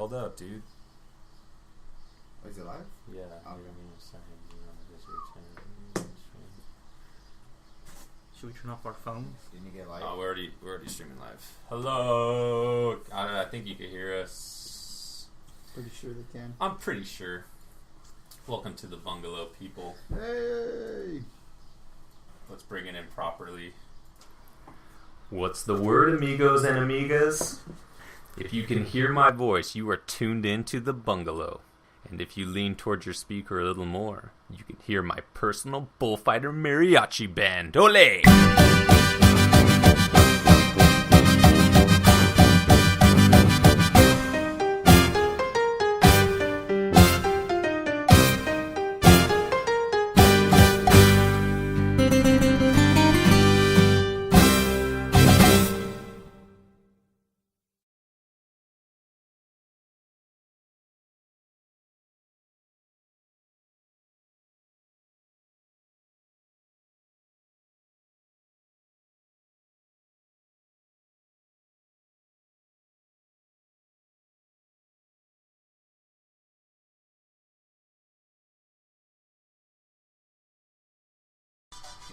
called up, dude. Is it live? Yeah. Okay. Should we turn off our phones? Didn't you get live? Oh, we're already streaming live. Hello. I think you can hear us. Pretty sure they can. I'm pretty sure. Welcome to the Bungalow, people. Hey! Let's bring it in properly. What's the word, amigos and amigas? If you can hear my voice, you are tuned into the Bungalow. And if you lean towards your speaker a little more, you can hear my personal bullfighter mariachi band. Ole!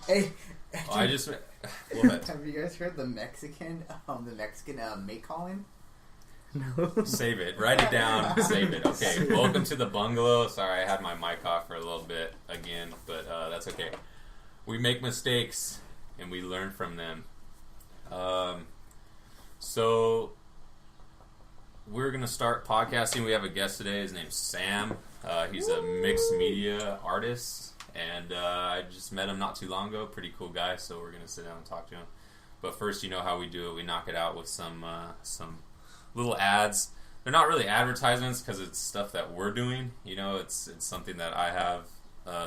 Hey, I just... What? have you guys heard the Mexican mate calling? No. Save it. Write it down. Save it. Okay. Welcome to the Bungalow. Sorry, I had my mic off for a little bit again, but that's okay. We make mistakes, and we learn from them. So, we're going to start podcasting. We have a guest today. His name's Sam. He's a mixed media artist, and I just met him not too long ago. Pretty cool guy, so we're going to sit down and talk to him. But first, you know how we do it. We knock it out with some little ads. They're not really advertisements because it's stuff that we're doing. You know, it's something that I have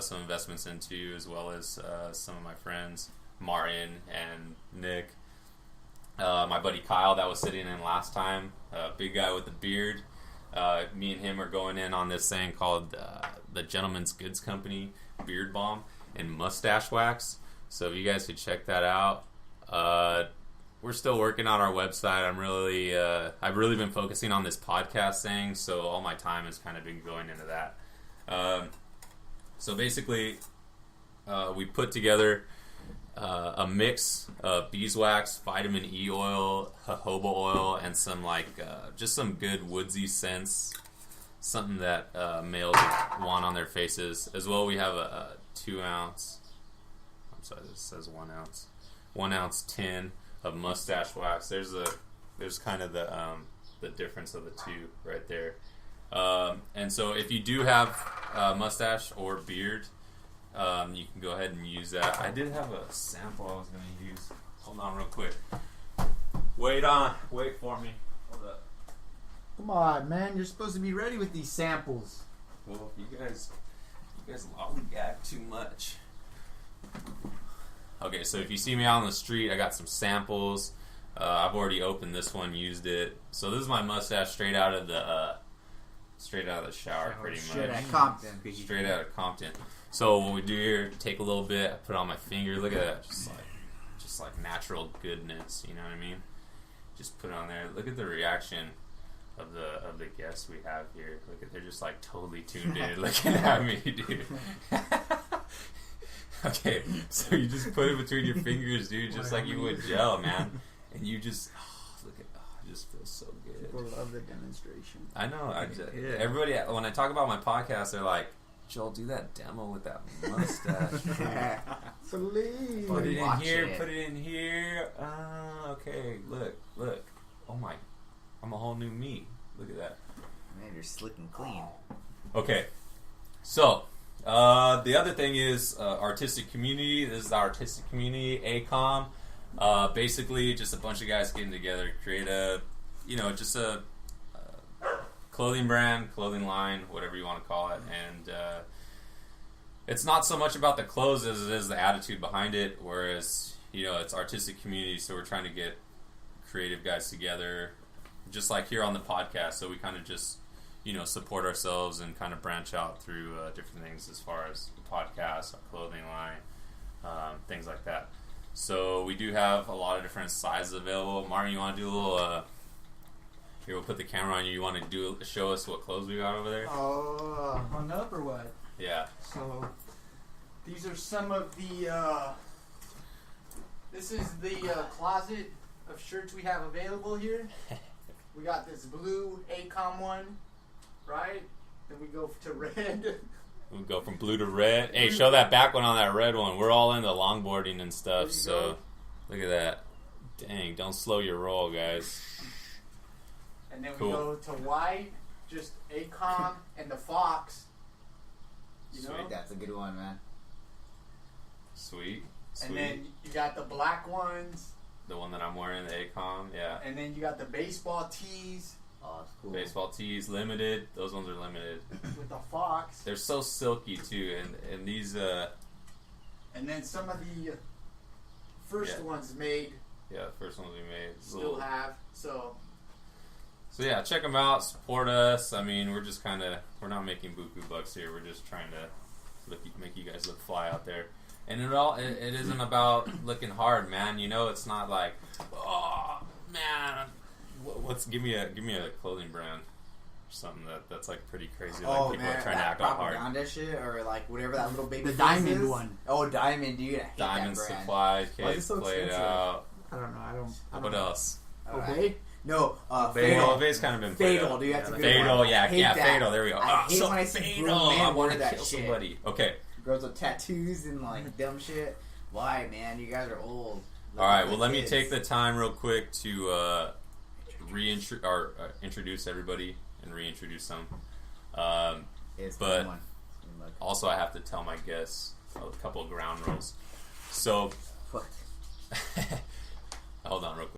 some investments into, as well as some of my friends, Martin and Nick. My buddy Kyle that was sitting in last time, big guy with the beard. Me and him are going in on this thing called the Gentleman's Goods Company Beard Balm and Mustache Wax. So if you guys could check that out. We're still working on our website. I've really been focusing on this podcast thing, so all my time has kind of been going into that. So basically, we put together a mix of beeswax, vitamin E oil, jojoba oil, and some just some good woodsy scents, something that males want on their faces. As well, we have a 2 ounce. I'm sorry, this says 1 ounce. 1 ounce tin of mustache wax. There's kind of the difference of the two right there. And so if you do have mustache or beard, you can go ahead and use that. I did have a sample I was going to use. Hold on real quick. Wait for me. Hold up. Come on, man. You're supposed to be ready with these samples. Well, you guys lollygag too much. Okay, so if you see me out on the street, I got some samples. I've already opened this one, used it. So this is my mustache straight out of the shower, pretty much. Straight out of Compton. Straight out of Compton. So what we do here, take a little bit, I put it on my finger. Look at that, just like natural goodness. You know what I mean? Just put it on there. Look at the reaction of the guests we have here. Look at, they're just like totally tuned in, looking at me, dude. Okay, so you just put it between your fingers, dude, just like you would gel, man. And you just, it just feels so good. People love the demonstration. I know. Everybody, when I talk about my podcast, they're like, Joel, do that demo with that mustache. Please. Put it in here. Okay, look. Oh my, I'm a whole new me. Look at that. Man, you're slick and clean. Okay, so... the other thing is artistic community. This is the artistic community, ACOM. Basically, just a bunch of guys getting together, create a clothing brand, clothing line, whatever you want to call it. And it's not so much about the clothes as it is the attitude behind it. Whereas, it's artistic community, so we're trying to get creative guys together, just like here on the podcast. So we kind of just support ourselves and kind of branch out through different things as far as the podcast, our clothing line, things like that. So we do have a lot of different sizes available. Martin, you want to do a little Here, we'll put the camera on you. You want to show us what clothes we got over there? Oh, hung up or what? Yeah. So, these are some of the, this is the closet of shirts we have available here. We got this blue ACOM one, right? Then we go to red. We go from blue to red. Hey, show that back one on that red one. We're all into longboarding and stuff, so look at that. Dang, don't slow your roll, guys. And then we go to white, just ACOM and the Fox. You know? Sweet. That's a good one, man. Sweet. And then you got the black ones. The one that I'm wearing, the ACOM, yeah. And then you got the baseball tees. Oh, it's cool. Baseball tees, limited. Those ones are limited. With the Fox. They're so silky, too. And these, And then some of the first ones made. Yeah, the first ones we made. Still have, so yeah, check them out. Support us. I mean, we're just kind of, we're not making buku bucks here. We're just trying to make you guys look fly out there. And it isn't about looking hard, man. You know, it's not like, oh man, give me a clothing brand or something that's like pretty crazy. Like people are trying to act all hard. Propaganda shit or like whatever that little baby. The face Diamond is. one. Oh, Diamond, dude. I hate Diamond that brand. Supply, Why is it kids so play it expensive? out. I don't know. I don't What else? Okay. No, Well, Fatal. Obey's kind of been played Fatal, out. dude. That's a good Fatal, one. yeah, I hate that. Fatal. There we go. I hate when I see Fatal. grown men I want wear to that kill shit. somebody. Okay. Girls with tattoos and like dumb shit. Why, man? You guys are old. All right. Well, let me take the time real quick to introduce everybody and reintroduce some. It's but one. also, I have to tell my guests a couple of ground rules. So, What? hold on real quick.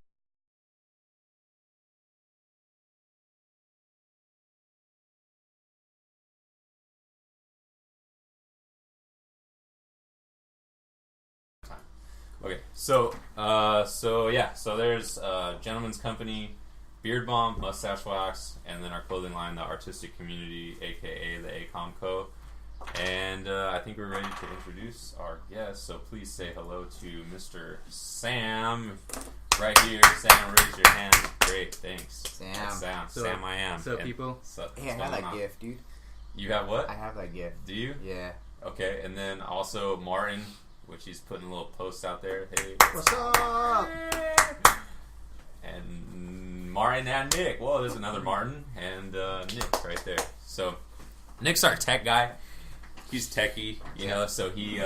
Okay, so there's Gentleman's Company, Beard Balm, Mustache Wax, and then our clothing line, the Artistic Community, aka the ACOM Co. And I think we're ready to introduce our guest. So please say hello to Mr. Sam, right here. Sam, raise your hand. Great, thanks. Sam. That's Sam. So- Sam, I am. so And people- Hey, I have that gift, dude. You have what? I have that gift. Do you? Yeah. Okay, and then also Martin, which he's putting a little post out there. Hey, What's up? and Martin and Nick. Whoa, there's another Martin and Nick right there. So Nick's our tech guy. He's techie, you know. So he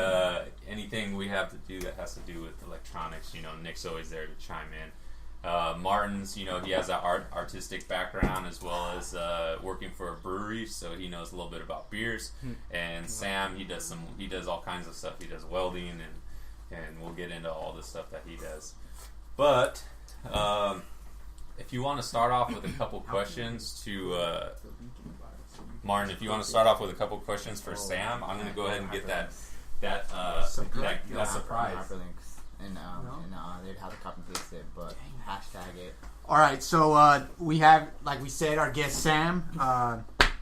anything we have to do that has to do with electronics, you know, Nick's always there to chime in. Martin's, you know, he has an artistic background as well as working for a brewery, so he knows a little bit about beers. And Sam, he does all kinds of stuff. He does welding, and we'll get into all the stuff that he does. But if you want to start off with a couple questions to Martin, if you want to start off with a couple questions for Sam, I'm going to go ahead and get that surprise. Hyperlinks. And they'd have to copy and paste it, but hashtag it. All right, so we have, like we said, our guest Sam.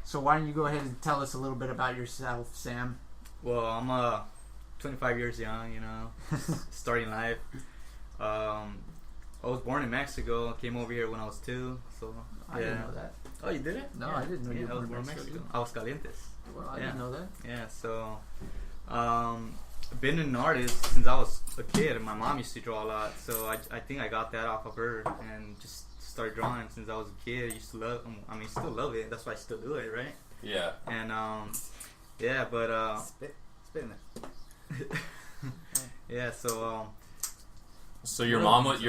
So why don't you go ahead and tell us a little bit about yourself, Sam? Well, I'm 25 years young, you know, starting life. I was born in Mexico. Came over here when I was 2. So I didn't know that. Oh, you didn't? No, I didn't know you I were was born born in in Mexico. Mexico. Aguascalientes. Well, I Yeah. didn't know that. Yeah. So, been an artist since I was a kid, and my mom used to draw a lot. So I think I got that off of her, and just started drawing since I was a kid. I used to love. I mean, still love it. That's why I still do it, right? Yeah. And yeah, but Spit in there. yeah. So your mom was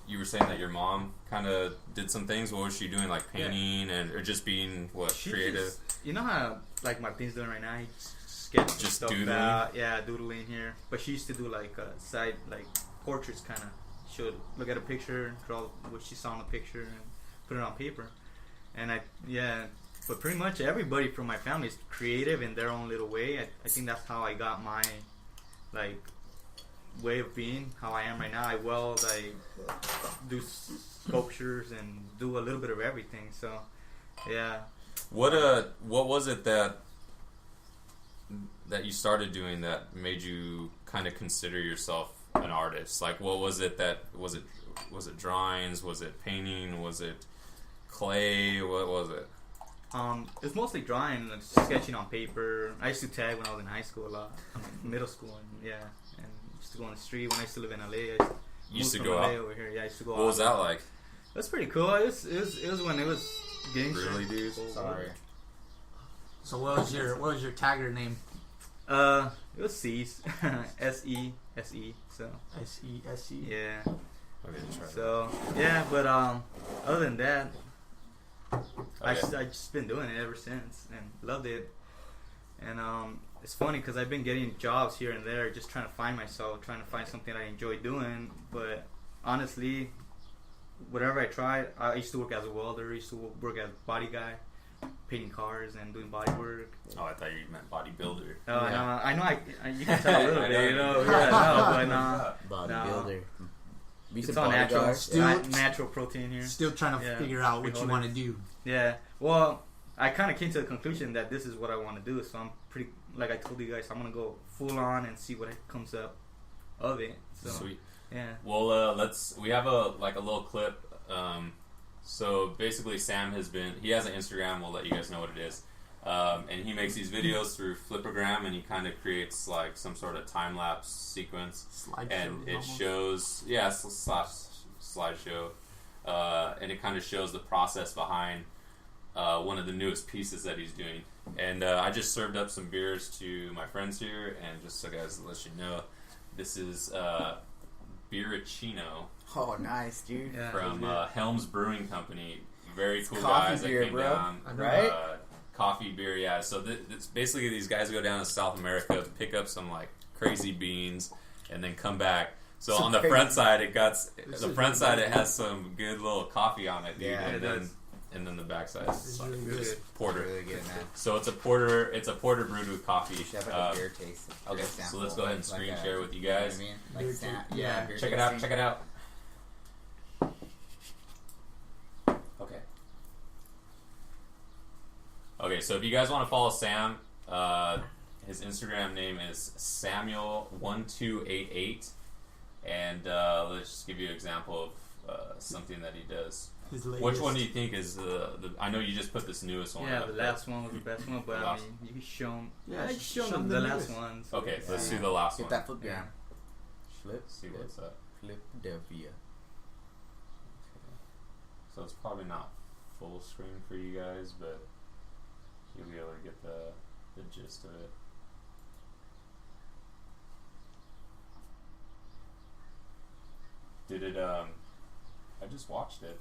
you were saying that your mom kind of did some things. What was she doing, like painting or just being She creative? just- you know how like Martin's doing right now. He sketches Just stuff doodling? out. Yeah, doodling here. But she used to do like side like portraits, kind of. She would look at a picture, draw what she saw in the picture, and put it on paper. And but pretty much everybody from my family is creative in their own little way. I think that's how I got my like way of being, how I am right now. I weld, I do sculptures, and do a little bit of everything. So yeah. What was it that you started doing that made you kind of consider yourself an artist? Like, what was it that was it Was it drawings? Was it painting? Was it clay? What was it? It's mostly drawing and sketching on paper. I used to tag when I was in high school a lot, middle school, and used to go on the street when I used to live in LA. I Used to moved go from LA out. over here. Yeah, I used to go out. What was that like? That's pretty cool. It was when it was getting Really, dude? Sorry. So what was your tagger name? It was C's, SE. So SESE. yeah. Okay, just try So yeah, but other than that, I Okay. just been doing it ever since and loved it. And it's funny because I've been getting jobs here and there, just trying to find myself, trying to find something I enjoy doing. But honestly, whatever I tried, I used to work as a welder, used to work as a body guy, painting cars and doing body work. Oh, I thought you meant bodybuilder. Oh, Yeah. no, I know you can tell a little I bit, know. you know. Yeah, no, but Bodybuilder. it's all natural, Still- natural protein here. Still trying to Yeah. figure out what you Freeholder. want to do. Yeah, well, I kind of came to the conclusion that this is what I want to do. So I'm pretty, like I told you guys, I'm gonna go full on and see what comes up of it. So Sweet. yeah, Well, we have a little clip. So basically, Sam has an Instagram. We'll let you guys know what it is. And he makes these videos through Flipagram, and he kind of creates like some sort of time lapse sequence, Slideshow. and it almost. shows slideshow, and it kind of shows the process behind one of the newest pieces that he's doing. And I just served up some beers to my friends here, and just so guys to let you know, this is Beericino Oh, nice, dude. yeah. from Helms Brewing Company. Very cool coffee guys beer, that came bro. down. Right? Coffee beer, yeah. So it's basically these guys go down to South America, pick up some like crazy beans, and then come back. So Some on the crazy- front side, it is has some good little coffee on it, dude. Yeah, and it then does. and then the backside This is is like really just good. porter. Really good, man. So it's a porter. It's a porter brewed with coffee. You should have like a beer taste. Okay, beer so sample, let's go ahead and like screen a- share with you You know what guys. I mean? Beer Like taste, yeah, yeah. beer Check it out. tasting. Check it out. Okay. Okay, so if you guys want to follow Sam, his Instagram name is Samuel1288, and let's just give you an example of something that he does. His Which latest. one do you think is the? I know you just put this newest one. Yeah, up, the last one was the best one, but The I last- mean, you can show them. Yeah, you can show them the the last newest. ones. Okay, Yeah. let's do the last Get one. that flip gram. Flip. See what's up. Philadelphia. So it's probably not full screen for you guys, but you'll be able to get the gist of it. Did it? I just watched it.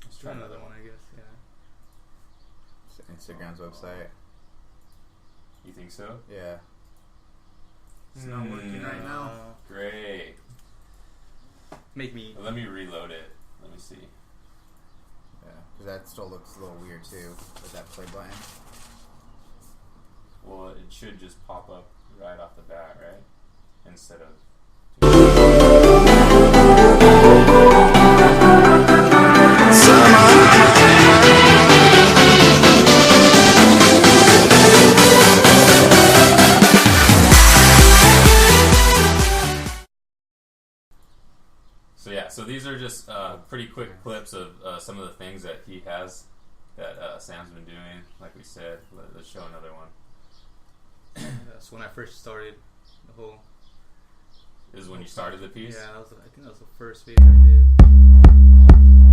Let's Let's try another one, I guess. Yeah. Instagram's website. You think so? Yeah. It's not working right now. Great. Make me. Let me reload it. Let me see. Yeah. Because that still looks a little weird too with that play button. Well, it should just pop up right off the bat, right? Instead of. So yeah, so these are just pretty quick clips of some of the things that he has that Sam's been doing. Like we said, let's show another one. That's when I first started the whole. This is when you started the piece. Yeah, I think that was the first video I did.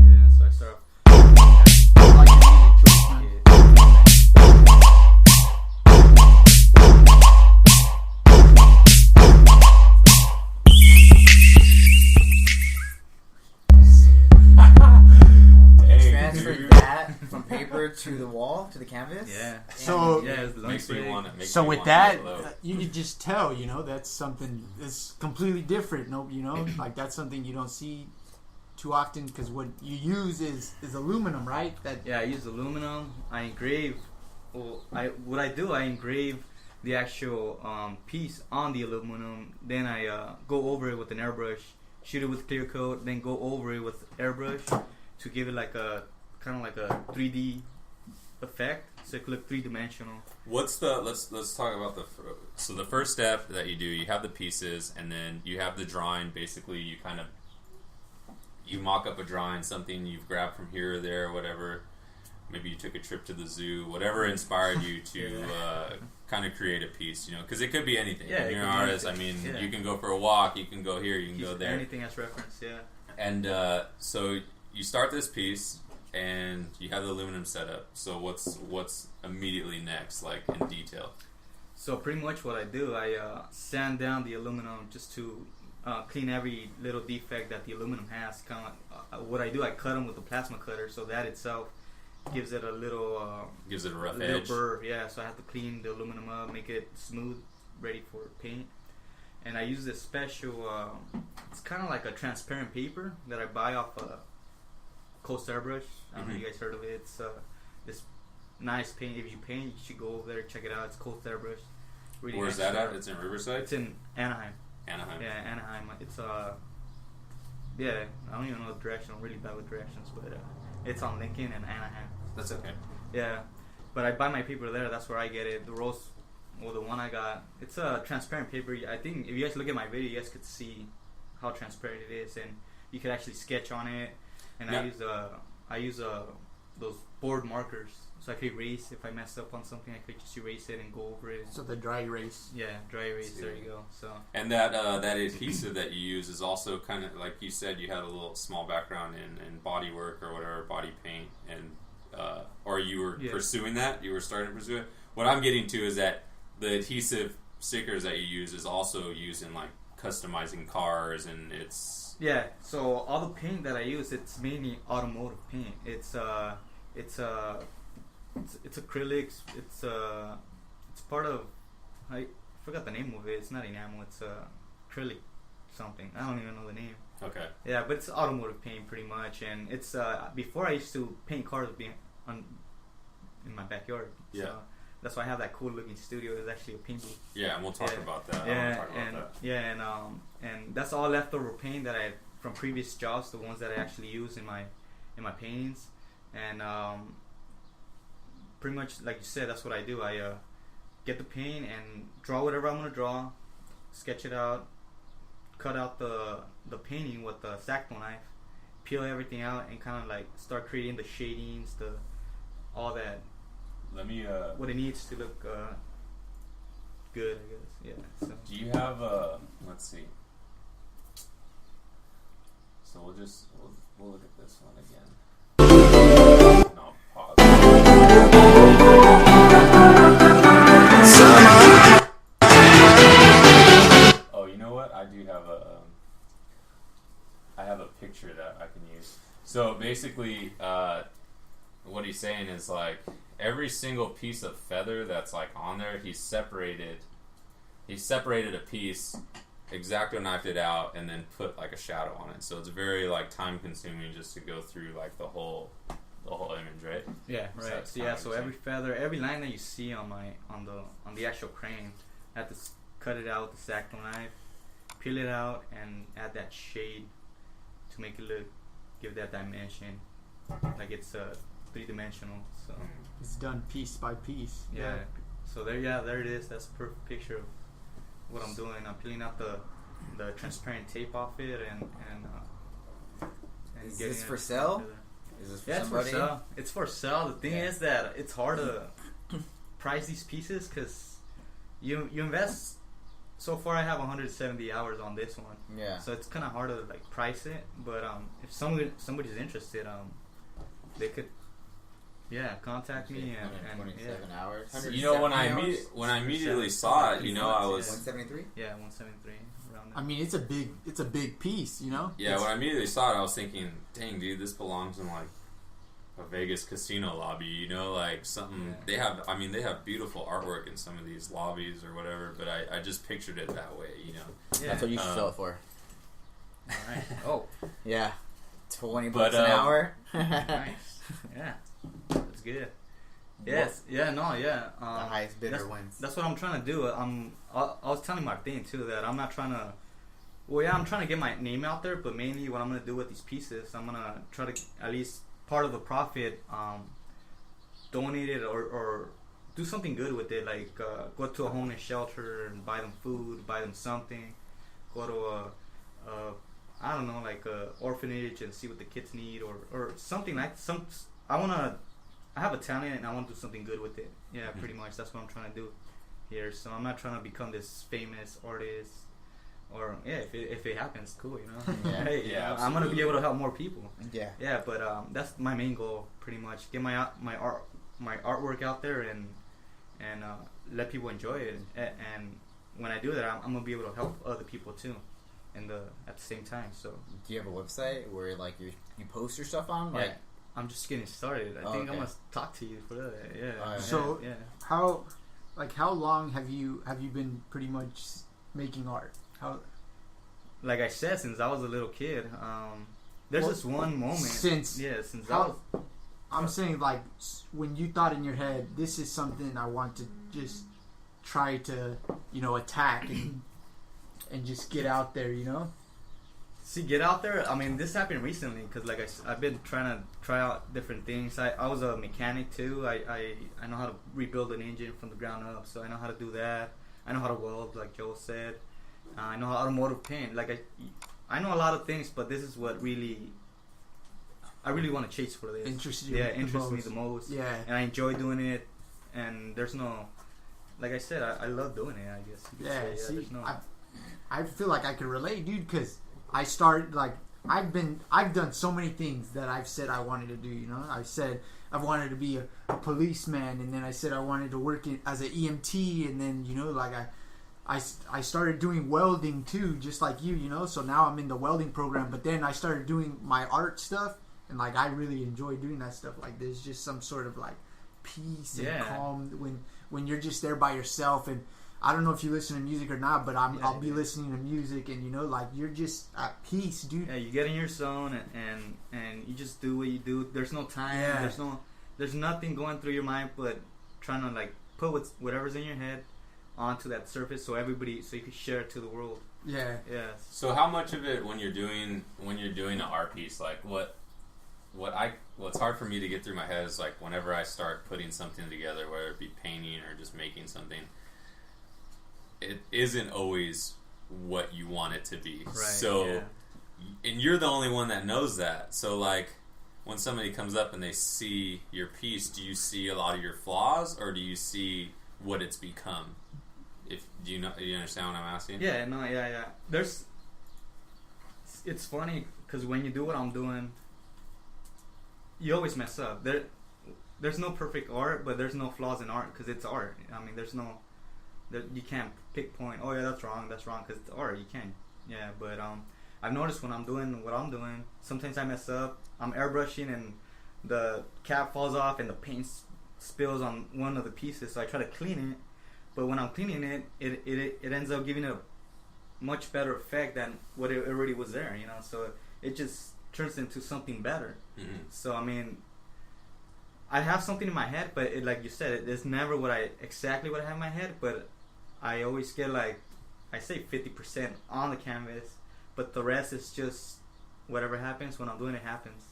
Yeah, so I started. Like your music choice, man. Hey, Transferred dude. that from paper to the wall to the canvas. Yeah. So- yeah, it's the lunch Makes me break. want it. So with that, you can just tell, that's something that's completely different. No, like that's something you don't see too often because what you use is aluminum, right? That Yeah, I use aluminum. I engrave. Well, I engrave the actual piece on the aluminum. Then I go over it with an airbrush, shoot it with clear coat, then go over it with airbrush to give it like a kind of like a 3D effect, so it could look 3-dimensional. What's the let's talk about the first step that you do. You have the pieces, and then you have the drawing. Basically, you kind of you mock up a drawing, something you've grabbed from here or there, or whatever. Maybe you took a trip to the zoo, whatever inspired you to kind of create a piece, you know, because it could be anything. Yeah, When you're an artist, I mean, you can go for a walk, you can go here, you can go there. Anything as reference, yeah. And so you start this piece, and you have the aluminum set up. So what's immediately next, like in detail? So pretty much what I do, I sand down the aluminum just to clean every little defect that the aluminum has. Kind of like, what I do, I cut them with the plasma cutter, so that itself gives it a little Gives it a rough little edge. burr. Yeah, so I have to clean the aluminum up, make it smooth, ready for paint. And I use this special, it's kind of like a transparent paper that I buy off Coast Airbrush. I don't know if you guys heard of it. It's this nice paint. If you paint, you should go over there, check it out. It's Coast Airbrush. Really Where's nice that stuff. at? It's in Riverside? It's in Anaheim. Anaheim. Yeah, Anaheim. It's yeah, I don't even know the direction. I'm really bad with directions, but it's on Lincoln and Anaheim. That's okay. Yeah, but I buy my paper there. That's where I get it. The rose, well, the one I got, it's a transparent paper. I think if you guys look at my video, you guys could see how transparent it is, and you could actually sketch on it. And Yeah. I use those board markers, so I could erase if I mess up on something. I could just erase it and go over it. So the dry erase. Yeah, dry erase. There you go. So And that adhesive that you use is also kind of, like you said, you had a little small background in body work or whatever, body paint, and or you were pursuing that? You were starting to pursue it? What I'm getting to is that the adhesive stickers that you use is also used in, like, customizing cars, and it's... yeah, so all the paint that I use, it's mainly automotive paint. It's acrylics. It's part of, I forgot the name of it. It's not enamel. It's acrylic something. I don't even know the name. Okay. Yeah, but it's automotive paint pretty much, and it's before I used to paint cars in my backyard. Yeah. So that's why I have that cool looking studio. It's actually a paint booth. Yeah, and we'll talk about that. Yeah, and that's all leftover paint that I from previous jobs, the ones that I actually use in my paintings, and pretty much like you said, that's what I do. I get the paint and draw whatever I'm gonna draw, sketch it out, cut out the painting with the X-Acto knife, peel everything out, and kind of like start creating the shadings, all that. Let me. What it needs to look good, I guess. Yeah. So. Do you have let's see. So we'll look at this one again. No, pause. Oh, you know what? I do have I have a picture that I can use. So basically, what he's saying is, like, every single piece of feather that's, like, on there, he separated a piece, X-Acto knifed it out, and then put, like, a shadow on it. So it's very, like, time consuming just to go through, like, the whole image, right? Yeah, So right. So, so every feather, every line that you see on the actual crane, I have to cut it out with the X-Acto knife, peel it out, and add that shade to make it give that dimension, like it's 3-dimensional. So It's done piece by piece. yeah. So there it is. That's a perfect picture of what I'm doing. I'm peeling out the transparent tape off it and Is getting this it for sale? together. Is this for Yeah, it's for somebody? sale. It's for sale. The thing is that it's hard to price these pieces because you invest. So far, I have 170 hours on this one. Yeah. So it's kind of hard to like price it. But if somebody's interested, they could contact me and 127 hours. You know, when I 170 hours? when I immediately saw it, you know, I was 173. yeah 173 around there. I mean, it's a big piece, you know. when I immediately saw it, I was thinking, dang, dude, this belongs in, like, a Vegas casino lobby, you know, like something. Yeah. They have beautiful artwork in some of these lobbies or whatever, but I just pictured it that way, you know. Yeah. That's what you should sell it for. All right. Oh, Yeah. 20 But, bucks an hour. nice. Yeah, that's good. Yes. Yeah. No. Yeah. The highest bidder wins. That's what I'm trying to do. I was telling Martin too that I'm not trying to. Well, yeah, I'm trying to get my name out there, but mainly what I'm gonna do with these pieces, I'm gonna try to at least part of the profit, donate it or do something good with it. Like go to a homeless shelter and buy them food, buy them something. Go to I don't know, like a orphanage and see what the kids need, or something like some. I have a talent and I want to do something good with it. Yeah, pretty much. That's what I'm trying to do here. So I'm not trying to become this famous artist, or if it happens, cool, you know. Yeah. Hey, Yeah, I'm gonna be able to help more people. Yeah. Yeah, but that's my main goal, pretty much. Get my artwork out there and let people enjoy it. And when I do that, I'm gonna be able to help other people too, at the same time. So. Do you have a website where like you post your stuff on? Like, Yeah. I'm just getting started. I think I'm gonna talk to you for that. Yeah. Alright. So yeah. how long have you been pretty much making art? How Like I said, since I was a little kid, there's this one moment. Since I'm saying, like, when you thought in your head, this is something I want to just try to, attack and just get out there, See, get out there. I mean, this happened recently because, like, I've been trying to try out different things. I was a mechanic too. I know how to rebuild an engine from the ground up, so I know how to do that. I know how to weld, like Joe said. I know how automotive paint. Like I know a lot of things, but this is what I really want to chase for this. Interests you interests me the most. Yeah. And I enjoy doing it. And there's no, like I said, I love doing it. I guess you could Yeah, say. see, There's no. I feel like I could relate, dude, because I started, like, I've done so many things that I've said I wanted to do, I said I wanted to be a policeman, and then I said I wanted to work as an EMT, and then, like, I started doing welding too, just like you, so now I'm in the welding program, but then I started doing my art stuff, and, like, I really enjoy doing that stuff. Like, there's just some sort of, like, peace and calm when you're just there by yourself. And I don't know if you listen to music or not, but I'll be listening to music, and like, you're just at peace, dude. Yeah, you get in your zone and you just do what you do. There's no time. Yeah. There's nothing going through your mind but trying to, like, put whatever's in your head onto that surface so you can share it to the world. Yeah. Yeah. So how much of it when you're doing an art piece, like what's hard for me to get through my head is, like, whenever I start putting something together, whether it be painting or just making something, it isn't always what you want it to be. Right, so, and you're the only one that knows that. So, like, when somebody comes up and they see your piece, do you see a lot of your flaws, or do you see what it's become? Do you understand what I'm asking? Yeah, no, yeah. It's funny because when you do what I'm doing, you always mess up. There's no perfect art, but there's no flaws in art because it's art. I mean, you can't pinpoint, oh yeah, that's wrong, because it's art. You can't. Yeah, but I've noticed when I'm doing what I'm doing, sometimes I mess up. I'm airbrushing and the cap falls off and the paint spills on one of the pieces, so I try to clean it. But when I'm cleaning it, it ends up giving it a much better effect than what it already was there, So it just turns into something better. Mm-hmm. So I mean, I have something in my head, but like you said, it's never exactly what I have in my head. But I always get, like, I say 50% on the canvas, but the rest is just whatever happens when I'm doing it happens.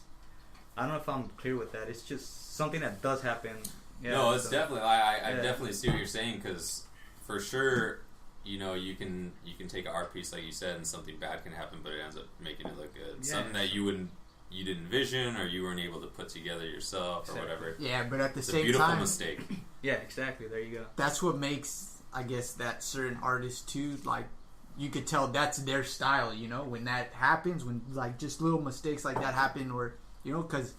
I don't know if I'm clear with that. It's just something that does happen. Yeah, no, it's definitely. I definitely see what you're saying, because for sure, you can take an art piece like you said, and something bad can happen, but it ends up making it look good. Yeah. Something that you didn't envision, or you weren't able to put together yourself, or whatever. Yeah, but at the It's same a beautiful time, mistake. Yeah, exactly. There you go. that's what makes, I guess, that certain artist too, like, you could tell that's their style, when that happens, when, like, just little mistakes like that happen, or, because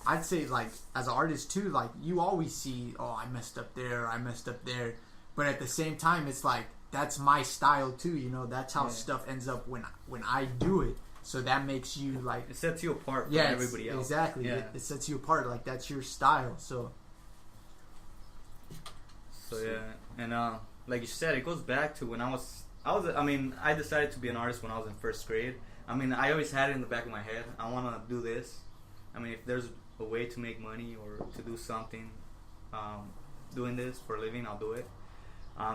I'd say, like, as an artist too, like, you always see, oh, I messed up there, but at the same time, it's like, that's my style too, that's how stuff ends up when I do it. So that makes you, like, It sets you apart from everybody else. Exactly. Yeah. It sets you apart. Like, that's your style. So yeah, and like you said, it goes back to when I decided to be an artist when I was in first grade. I mean, I always had it in the back of my head. I want to do this. I mean, if there's a way to make money or to do something, doing this for a living, I'll do it.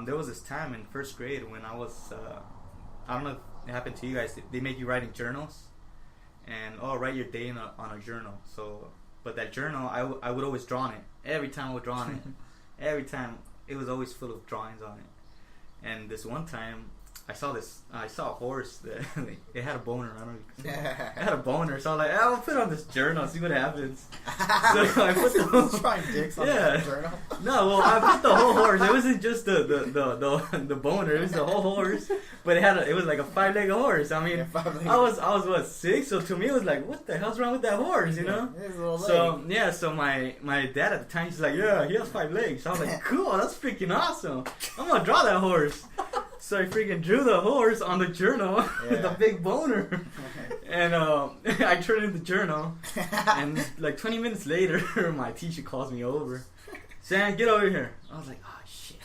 There was this time in first grade when I was, I don't know if it happened to you guys. They make you write in journals, and write your day on a journal. So, but that journal, I would always draw on it. Every time I would draw on it, every time it was always full of drawings on it. And this one time, I saw a horse that it had a boner. I don't know. It had a boner, so I'm like, I'll put it on this journal, see what happens. So I put the trying dicks on the journal. No, well, I put the whole horse. It wasn't just the boner. It was the whole horse, but it was like a 5-legged horse. I mean, I was what, 6? So to me, it was like, what the hell's wrong with that horse, you know? So yeah, so my dad at the time, he's like, yeah, he has 5 legs. So I was like, cool, that's freaking awesome. I'm gonna draw that horse. So I freaking drew the horse on the journal with a big boner. And I turned in the journal. And like 20 minutes later, my teacher calls me over. Sam, get over here. I was like, oh, shit.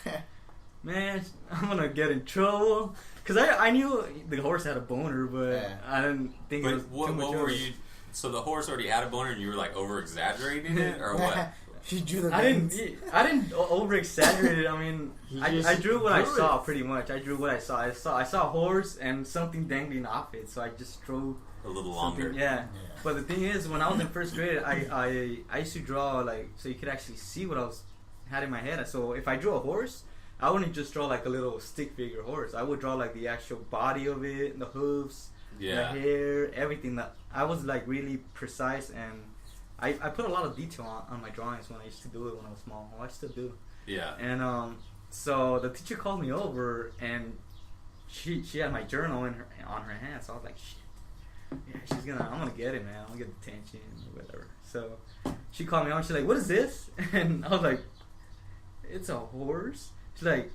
Man, I'm going to get in trouble. Because I knew the horse had a boner, but I didn't think it was what too much were you... So the horse already had a boner and you were like over-exaggerating it? Or what? She drew the I didn't over exaggerate it. I mean, I drew what I saw pretty much. I drew what I saw. I saw a horse and something dangling off it, so I just drew a little longer. Yeah. But the thing is, when I was in first grade, I used to draw like so you could actually see what I had in my head. So if I drew a horse, I wouldn't just draw like a little stick figure horse. I would draw like the actual body of it, the hooves, the hair, everything. That I was like really precise and. I put a lot of detail on my drawings when I used to do it when I was small. Well, I still do. Yeah. And so the teacher called me over and she had my journal on her hand. So I was like, shit. Yeah, I'm gonna get it, man. I'm gonna get attention or whatever. So she called me on. She's like, what is this? And I was like, it's a horse. She's like,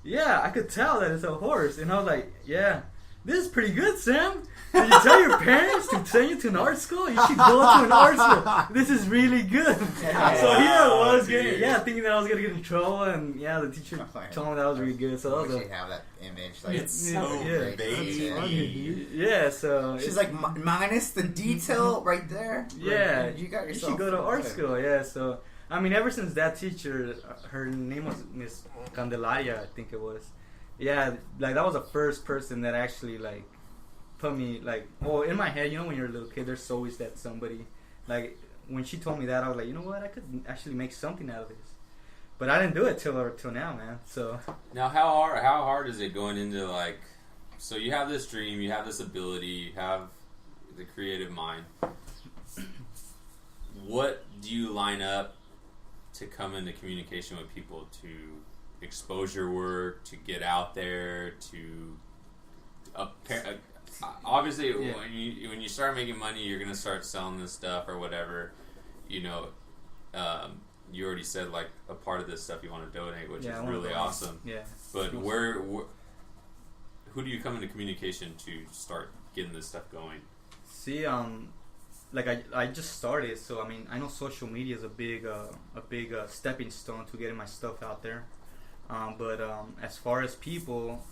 yeah, I could tell that it's a horse. And I was like, yeah. This is pretty good, Sam. Did you tell your parents to send you to an art school? You should go to an art school. This is really good. So here I was thinking that I was gonna get in trouble, and the teacher told me that I was really good. So I was like, have that image. Like, it's so baby. Yeah, so she's like minus the detail right there. Yeah, you got yourself. You should go to art school. Yeah, so I mean, ever since that teacher, her name was Miss Candelaria, I think it was. Yeah, like that was the first person that actually like put me like, well, in my head, you know, when you're a little kid, there's always that somebody. Like when she told me that, I was like, you know what, I could actually make something out of this. But I didn't do it till now, man. So now, how hard is it going into like? So you have this dream, you have this ability, you have the creative mind. What do you line up to come into communication with people to expose your work, to get out there, to obviously when you start making money, you're gonna start selling this stuff or whatever. You know, you already said like a part of this stuff you want to donate, which is really awesome. Yeah. But who do you come into communication to start getting this stuff going? See, like I just started, so I mean I know social media is a big stepping stone to getting my stuff out there. But as far as people,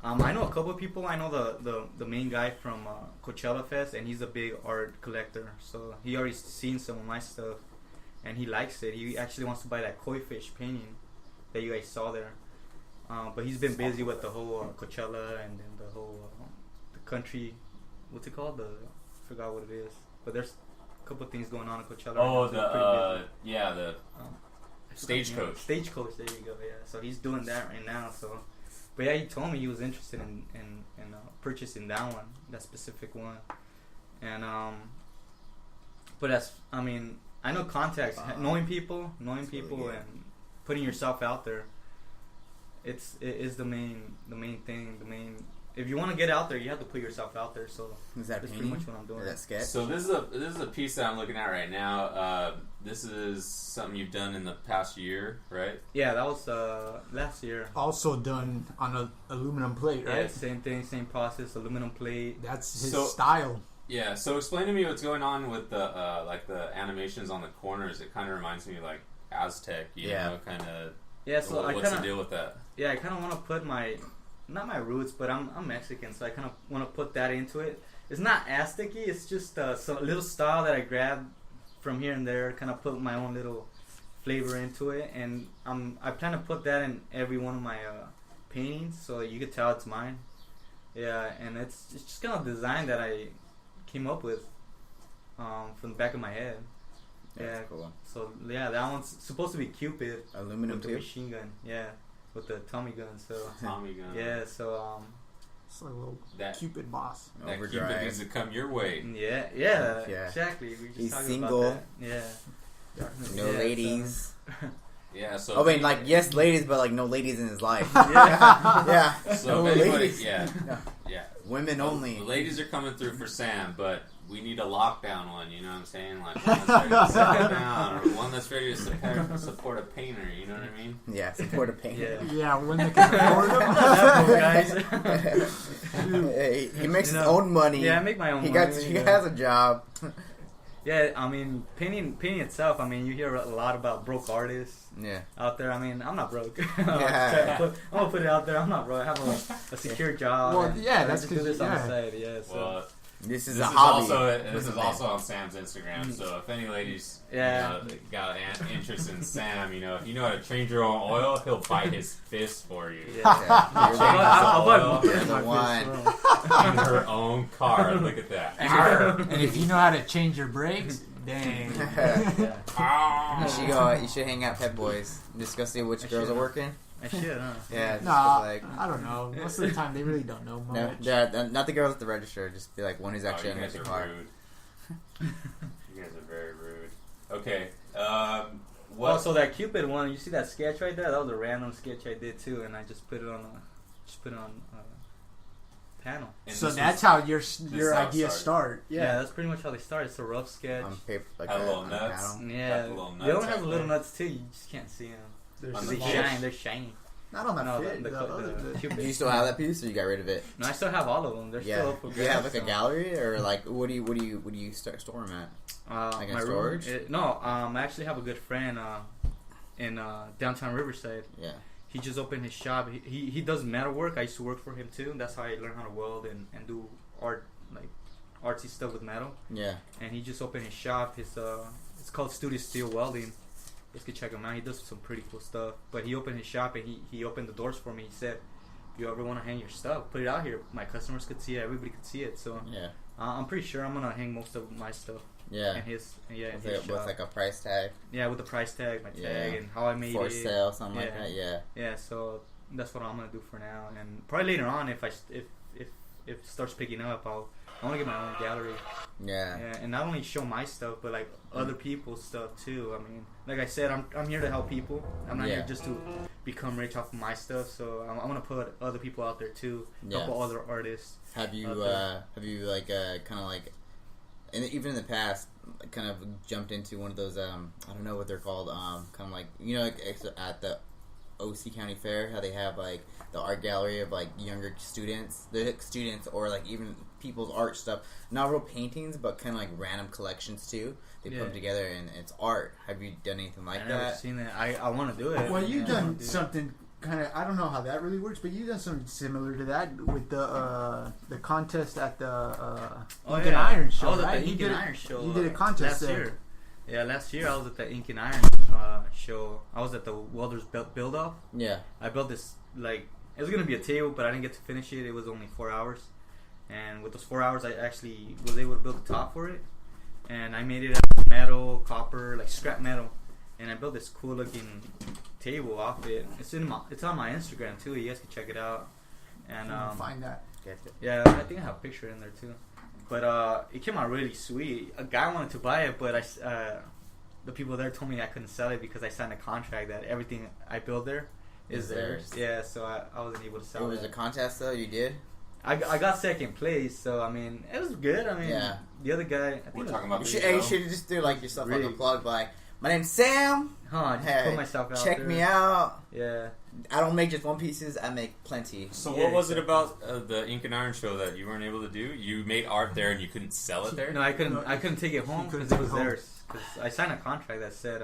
I know a couple of people. I know the main guy from Coachella Fest, and he's a big art collector. So he already seen some of my stuff, and he likes it. He actually wants to buy that koi fish painting that you guys saw there. But he's been busy with the whole Coachella and then the whole the country. What's it called? I forgot what it is. But there's a couple of things going on in Coachella. Oh, the Stagecoach. Stagecoach, there you go. Yeah, so he's doing that right now. So, but yeah, he told me he was interested in purchasing that specific one, and but I know contacts, knowing people, and putting yourself out there. It is the main thing. If you want to get out there, you have to put yourself out there. So that's pretty much what I'm doing. Is that sketch? So this is a piece that I'm looking at right now. This is something you've done in the past year, right? Yeah, that was last year. Also done on an aluminum plate, right? Yeah, same thing, same process, aluminum plate. That's his style. Yeah. So explain to me what's going on with the like the animations on the corners. It kind of reminds me like Aztec, you know, kind of. Yeah. So what's the deal with that? Yeah, I kind of want to put not my roots, but I'm Mexican, so I kind of want to put that into it. It's not Aztec-y, it's just a little style that I grabbed from here and there, kind of put my own little flavor into it, and I plan to put that in every one of my paintings, so you could tell it's mine. Yeah, and it's just kind of design that I came up with from the back of my head. That's cool. So yeah, that one's supposed to be Cupid. Aluminum with the machine gun. Yeah. with the Tommy gun. So Tommy gun. yeah, so It's like a little That Cupid boss. that Overdrive. Cupid needs to come your way. yeah, Yeah. exactly. We were just He's talking single. About that. Yeah. No Yeah, ladies. Yeah. So. Oh, wait, like, yes, ladies, but, like, no ladies in his life. Yeah. Yeah. So no if anybody, ladies. yeah, No. yeah. Women only. The ladies are coming through for Sam, but we need a lockdown one. You know what I'm saying? Like one that's ready to settle down, or one that's ready to support a painter. You know what I mean? Yeah, support a pain. Yeah. Yeah, when they can afford them. Guys. He makes You his know, own money. Yeah, I make my own He money. he has a job. Yeah, I mean, painting itself. I mean, you hear a lot about broke artists Yeah. out there. I mean, I'm not broke. Yeah. I'm gonna put it out there. I'm not broke. I have a secure job. Well, and yeah, I that's just do 'cause- this on the yeah. side. Yeah, so. Well, This is this a is hobby. also on Sam's Instagram. So if any ladies, Yeah. got an interest in Sam, if you know how to change your own oil, he'll bite his fist for you. Yeah. Yeah. You're I'll buy Oil. more You're than the my one. fist, In her own car. Look at that. And if you know how to change your brakes, dang. Yeah. Ah. You should hang out Pet Boys. Just go see which girls are working. I should, huh? Yeah. Just Nah, go like, I don't know. Most of the time, they really don't know much. no, yeah, not the girls at the register. Just be like one who's actually Oh, you underneath guys the are car. rude. You guys are very rude. Okay. What? Also, that Cupid one, you see that sketch right there? That was a random sketch I did too, and I just put it on panel. And So this that's was- how your is how it ideas started. start. Yeah, that's pretty much how they start. It's a rough sketch. On paper, like Had a little on nuts. panel. Yeah, Got the little the other one nuts has out little there. nuts too. You just can't see them. There's On They the some- fish. shine. They're shiny. Not on the No, fit. the- the the- other- the the- Cupid. Do you still have that piece, or you got rid of it? No, I still have all of them. They're still up for Do you have like a grabs, so. gallery, or like what do you store them at? Like in My room- storage? no, I actually have a good friend in downtown Riverside. Yeah. He just opened his shop. He does metal work. I used to work for him too. That's how I learned how to weld and do art, like artsy stuff with metal. Yeah. And he just opened his shop. It's called Studio Steel Welding. You guys could check him out. He does some pretty cool stuff. But he opened his shop and he opened the doors for me. He said, if you ever want to hang your stuff, put it out here. My customers could see it. Everybody could see it. So Yeah. I'm pretty sure I'm gonna hang most of my stuff. Yeah. And his With shop. like a price tag Yeah, with the price tag, my tag, Yeah. and how I made for it. sale, something like Yeah. that. Yeah. Yeah, so that's what I'm gonna do for now, and probably later on, if it starts picking up, I want to get my own gallery. Yeah. Yeah, and not only show my stuff, but like other people's stuff too. I mean, like I said, I'm here to help people. I'm not Yeah. here just to become rich off of my stuff. So I'm gonna put other people out there too, Yeah. help other artists. Have you out there. like kind of like, and even in the past, kind of jumped into one of those I don't know what they're called, kind of like like at the OC County Fair, how they have like the art gallery of like younger students, or like even people's art stuff, not real paintings, but kind of like random collections too. They put Yeah. them together and it's art. Have you done anything like I never that? seen that. I want to do it. Well, you've Yeah, I done wanna do it. something kind of. I don't know how that really works, but you've done something similar to that with the contest at the Ink and Iron show. I was at right? the You Ink did and it- Iron show. You did a contest last there. year. Yeah, last year I was at the Ink and Iron show. I was at the Welders Build Off. Yeah. I built this, like, it was gonna be a table, but I didn't get to finish it. It was only 4 hours, and with those 4 hours, I actually was able to build the top for it. And I made it out of metal, copper, like scrap metal, and I built this cool looking table off it. It's on my Instagram too. You guys can check it out. And Find that. yeah, I think I have a picture in there too. But it came out really sweet. A guy wanted to buy it, but the people there told me I couldn't sell it because I signed a contract that everything I build there is theirs. Yeah, so I wasn't able to It sell was it. a contest though. You did. I got second place, so I mean it was good. I mean, Yeah. the other guy. I think We're it was- talking about You the should, show. you should just do like yourself like a Really? plug, like my name's Sam. Huh? Just Hey, put myself out check there. me out. Yeah. I don't make just one pieces. I make plenty. So Yeah, what was it exactly. about the Ink and Iron show that you weren't able to do? You made art there and you couldn't sell it there? No, I couldn't take it home couldn't because it take was it home. theirs. Because I signed a contract that said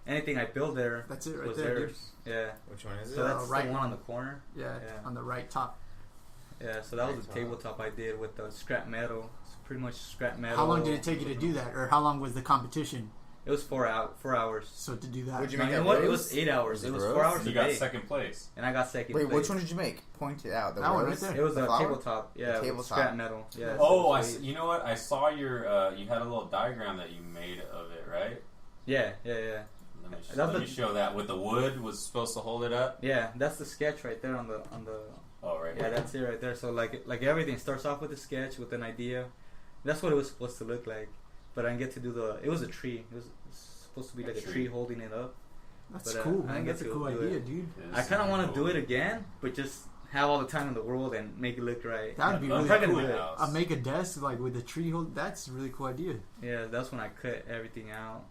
anything I build there That's it right was there, dude. theirs. Yeah. Which one is So that's right the one one. on the corner. Yeah, Yeah. on the right top. Yeah, so that was Right the top. tabletop I did with the scrap metal. It's pretty much scrap metal. How long did it take you to do that, or how long was the competition? It was 4 hours. So to do that, Would you No, make you know that what? It rose? was 8 hours. Was It it was rose? 4 hours You a got day, second place. and I got second. Wait, place. which one did you make? Point it out. The That one rose? right there. It was The a flower? tabletop. Yeah, The with tabletop. scrap metal. Yeah. Oh, so it was you know what? I saw your, you had a little diagram that you made of it, right? Yeah. Let finish. That's Let the- me show that. With the wood was supposed to hold it up. Yeah, that's the sketch right there on the. Oh, right. Yeah, that's it right there. So like everything starts off with a sketch with an idea. That's what it was supposed to look like, but I didn't get to do the. It was a tree. It was supposed to be like a tree holding it up. That's But, cool, I man. didn't That's a get to cool do idea, it. dude. It I is kind of super want to cool. do it again, but just have all the time in the world and make it look right. That would be Yeah, really I'm not cool. gonna do it. House. Make a desk like with a tree hold. That's a really cool idea. Yeah, that's when I cut everything out.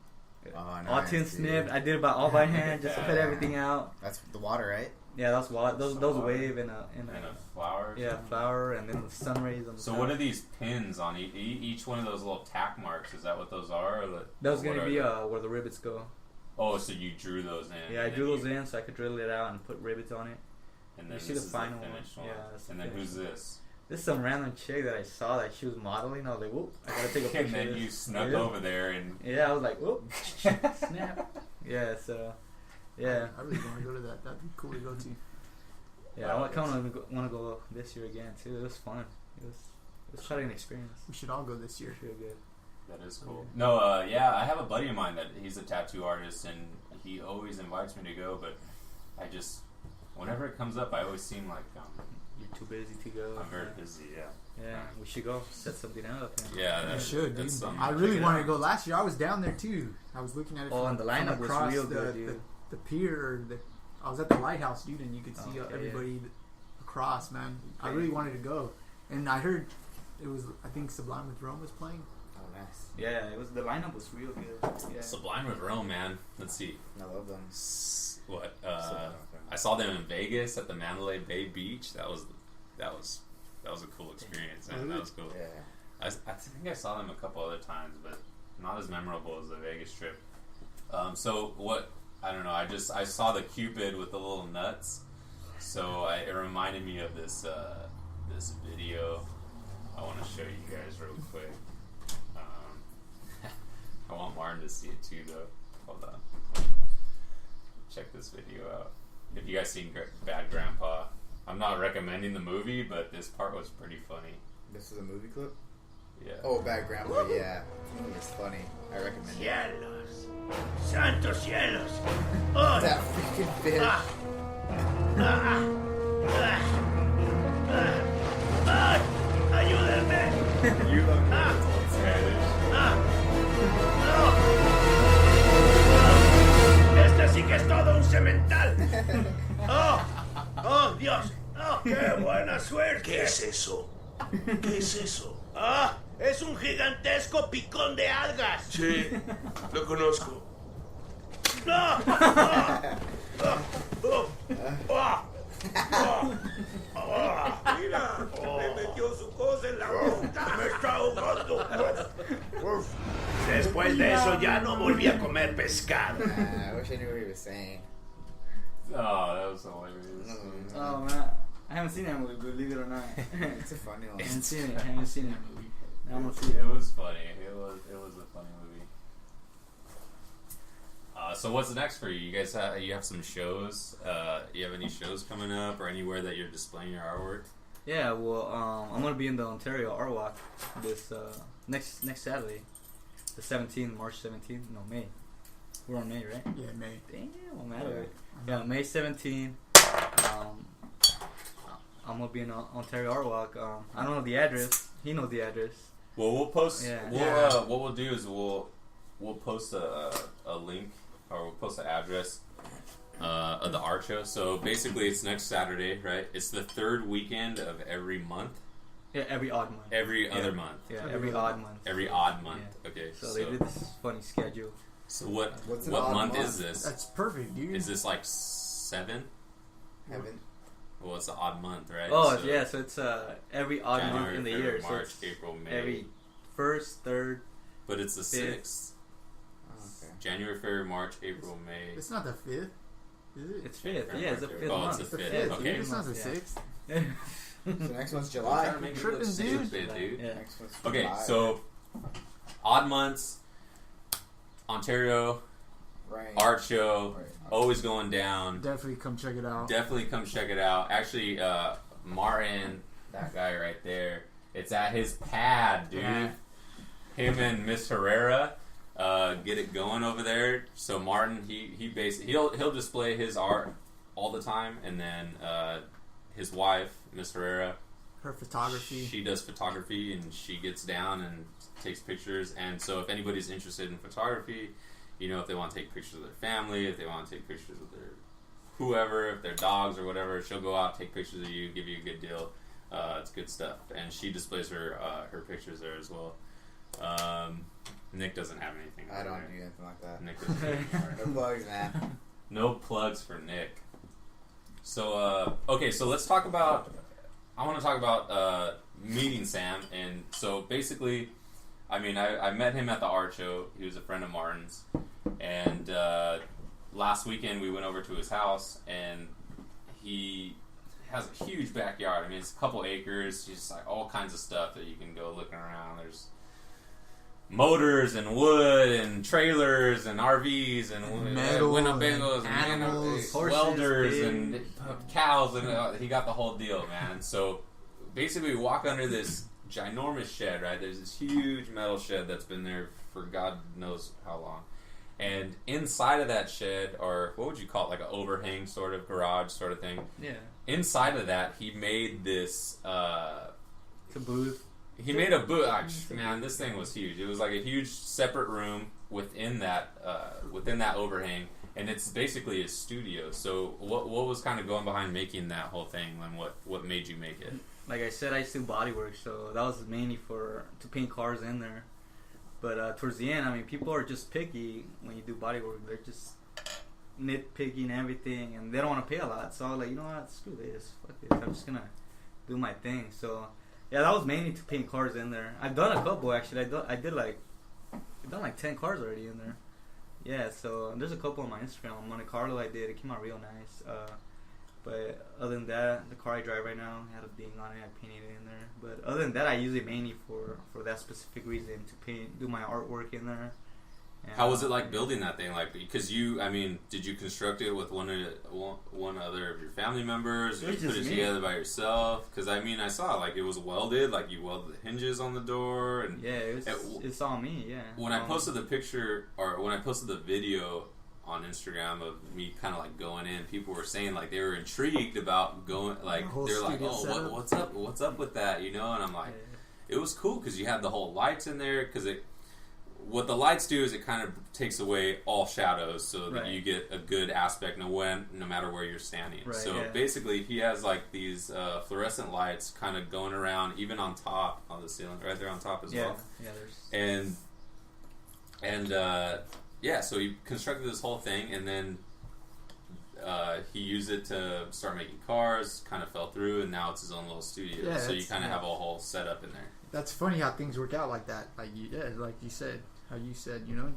Oh, All nice, tin dude. snipped. I did it all by hand, just cut Yeah. everything out. That's the water, right? Yeah, that's why those water. wave in a And a flower. or yeah something. flower, and then the sun rays on the So top. what are these pins on each one of those little tack marks? Is that what those are? Or That was what gonna are be they? where the rivets go. Oh, so you drew those in. Yeah, I and drew then those in so I could drill it out and put rivets on it. And You then see this the is final the one. finished one. Yeah, that's the And then finished who's this? This is some random chick that I saw that she was modeling. I was like, whoop, I gotta take a picture. And then of you this. snuck Yeah. over there and Yeah, I was like, whoop, snap. Yeah, so yeah, I really want to go to that. That'd be cool to go to. yeah. I kind of want to go this year again too. It was fun. It was quite an experience. We should all go this year. Feel good. that is cool. No, yeah, I have a buddy of mine that he's a tattoo artist and he always invites me to go, but I just whenever it comes up, I always seem like You're too busy to go. I'm very busy. Yeah. Yeah, we should go set something up. Man. Yeah, You should, dude. that's something I to really check it wanted to out. go last year. I was down there too. I was looking at it. Oh, from, and the from lineup was across real the, good, dude. The pier. Or I was at the lighthouse, dude, and you could see Okay, everybody across. Man, I really wanted to go, and I heard it was. I think Sublime with Rome was playing. Oh, nice. Yeah, it was the lineup was real good. Yeah. Sublime with Rome, man. Let's see. I love them. What? I saw them in Vegas at the Mandalay Bay Beach. That was a cool experience. Man. That was cool. Yeah. I think I saw them a couple other times, but not as memorable as the Vegas trip. So what? I don't know. I saw the Cupid with the little nuts, so it reminded me of this this video. I want to show you guys real quick. I want Martin to see it too, though. Hold on. Check this video out. If you guys seen Bad Grandpa, I'm not recommending the movie, but this part was pretty funny. This is a movie clip? Yeah. Oh, Bad Grandpa, yeah. It's funny. I recommend it. Cielos, santos cielos. Oh, That freaking fish. ayúdenme. You love Este sí que es todo un cemental. Oh, oh, Dios. Oh, qué buena suerte. ¿Qué es eso? ¿Qué es eso? Ah, es un gigantesco picón de algas. Sí, lo conozco. No. Mira, me metió su cosa en la boca. Me está ahogando. Después de eso ya no volví a comer pescado. I wish I knew what he was saying. Oh, that was hilarious. Oh man, I haven't seen that movie, believe it or not. It's a funny one. I haven't seen it. I haven't seen that movie. I want to see it. It was funny. It was a funny movie. So what's next for you? You guys have some shows. You have any shows coming up or anywhere that you're displaying your artwork? Yeah, well, I'm gonna be in the Ontario Art Walk this next Saturday, the 17th, March 17th. No, May. We're on May, right? Yeah, May. Damn, I'm out of it. Yeah, May 17th. I'm gonna be in Ontario Art Walk. I don't know the address. He knows the address. Well, we'll post. Yeah. What we'll do is we'll post a link or we'll post an address of the art show. So basically, it's next Saturday, right? It's the third weekend of every month. Yeah, every odd month. Every other month. Yeah, every odd month. Every odd month. Yeah. Okay. So they did this funny schedule. So what What's an what odd month month? is this? That's perfect, dude. Is this like 7? Haven't. Well, it's an odd month, right? Oh, So yeah, so it's every odd month January, in the February, year. So March, it's April, May. every 1st, 3rd. But it's the Fifth. 6th. Oh, okay. January, February, March, April, May. It's not the 5th, is it? It's 5th. Yeah, it's the 5th Oh, month. it's the the 5th. 5th, Okay. dude. It's not the Yeah. 6th. So next one's I'm July. trying to make it look Tripping, dude. stupid, dude. Yeah. Next one's Okay, July. so odd months, Ontario Right. art show, Right. always going down. Definitely come check it out. Definitely come check it out. Actually, Martin, that guy right there, it's at his pad, dude. Yeah. Him and Miss Herrera, get it going over there. So Martin, he'll display his art all the time, and then his wife, Miss Herrera, Her photography. she does photography, and she gets down and takes pictures. And so if anybody's interested in photography, you know, if they want to take pictures of their family, if they want to take pictures of their whoever, if their dogs or whatever, she'll go out, take pictures of you, give you a good deal. It's good stuff, and she displays her pictures there as well. Nick doesn't have anything. I don't there. do anything like that. Nick doesn't. No plugs, man. No plugs for Nick. So okay, so let's talk about. I want to talk about meeting Sam, and so basically, I mean, I met him at the art show. He was a friend of Martin's, and last weekend we went over to his house, and he has a huge backyard. I mean, it's a couple acres. Just like all kinds of stuff that you can go looking around. There's motors and wood and trailers and RVs and Metal Winnebagos and and animals, welders horses, and cows, and he got the whole deal, man. So basically, we walk under this ginormous shed, right? There's this huge metal shed that's been there for God knows how long. And inside of that shed, or what would you call it, like an overhang sort of garage sort of thing. Yeah. Inside of that, he made this. It's a booth. He made a booth. Man, this thing was huge. It was like a huge separate room within that overhang, and it's basically a studio. So, what was kind of going behind making that whole thing, and what made you make it? Like I said, I used to do bodywork, so that was mainly to paint cars in there. But towards the end, I mean, people are just picky when you do bodywork. They're just nitpicking everything, and they don't want to pay a lot. So I was like, you know what, screw this, fuck this. I'm just gonna do my thing. So yeah, that was mainly to paint cars in there. I've done a couple actually. I've done like 10 cars already in there. Yeah, so there's a couple on my Instagram. On Monte Carlo I did. It came out real nice. But other than that, the car I drive right now had a ding on it. I painted it in there. But other than that, I use it mainly for that specific reason, to do my artwork in there. And, How was it like building that thing? Like, because did you construct it with one other of your family members? Or It was you put just it me. together by yourself? Because I mean, I saw like it was welded. Like you welded the hinges on the door, and yeah, it's all me. Yeah. when I posted the picture, or when I posted the video on Instagram of me kind of like going in, people were saying like they were intrigued about going, like The whole they're like, studio oh, setup. what's up with that, you know? And I'm like, Yeah. it was cool because you had the whole lights in there, because what the lights do is it kind of takes away all shadows, so that Right. you get a good aspect no matter where you're standing. Right, So yeah. basically, he has like these fluorescent lights kind of going around, even on top on the ceiling, right there on top as well. Yeah, there's. And yeah, so he constructed this whole thing, and then he used it to start making cars. Kind of fell through, and now it's his own little studio. Yeah, so you that's- kind of have a whole setup in there. That's funny how things work out like that. Like like you said, how you said, you know,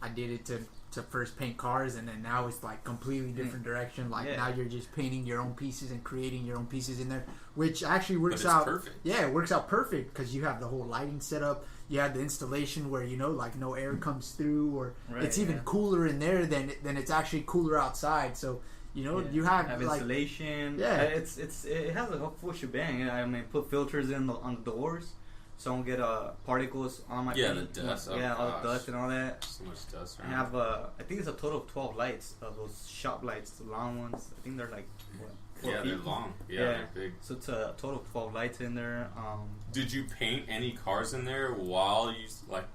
I did it to first paint cars, and then now it's like completely different direction. Like Yeah. now you're just painting your own pieces and creating your own pieces in there, which actually works it's out perfect. Yeah, it works out perfect because you have the whole lighting set up. You have the installation where, you know, like no air comes through, or Right, it's even yeah. cooler in there than it's actually cooler outside. So you know, you have like insulation. Yeah. It has a whole full shebang. I mean, put filters on the doors, so I don't get particles on my Yeah, paint. the dust. Oh, Yeah, all gosh. the dust and all that. So much dust I around. have I think it's a total of 12 lights. Those shop lights, the long ones. I think they're like what, 4 Yeah, they're feet? long. Yeah, Yeah. they're big. So it's a total of 12 lights in there. Did you paint any cars in there while you, like,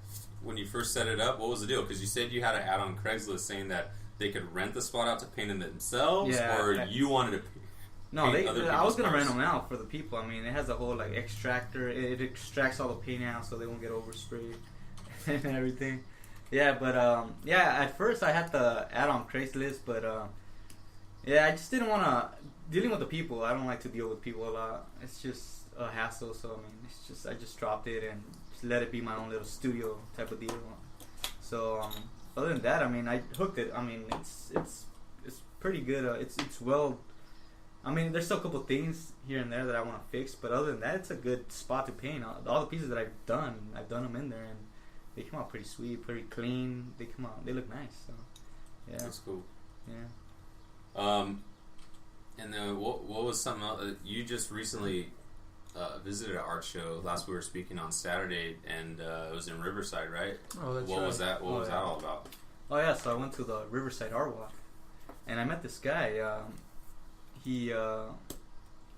when you first set it up? What was the deal? Because you said you had an ad on Craigslist saying that they could rent the spot out to paint it themselves, Yeah, or I- you wanted to No, paint other I was people's gonna cars. rent them out for the people. I mean, it has a whole like extractor. It extracts all the paint out so they won't get oversprayed and everything. Yeah, but yeah. At first, I had the ad on Craigslist, but yeah, I just didn't want to dealing with the people. I don't like to deal with people a lot. It's just a hassle. So I mean, I just dropped it and just let it be my own little studio type of deal. So other than that, I mean, I hooked it. I mean, it's pretty good. It's well. I mean, there's still a couple things here and there that I want to fix, but other than that, it's a good spot to paint. All the pieces that I've done them in there, and they come out pretty sweet, pretty clean. They look nice. So, yeah, That's cool. yeah. And then what was something else? You just recently visited an art show. Last we were speaking on Saturday, and it was in Riverside, right? Oh, that's what right. was that? What was that all about? Oh yeah, so I went to the Riverside Art Walk, and I met this guy.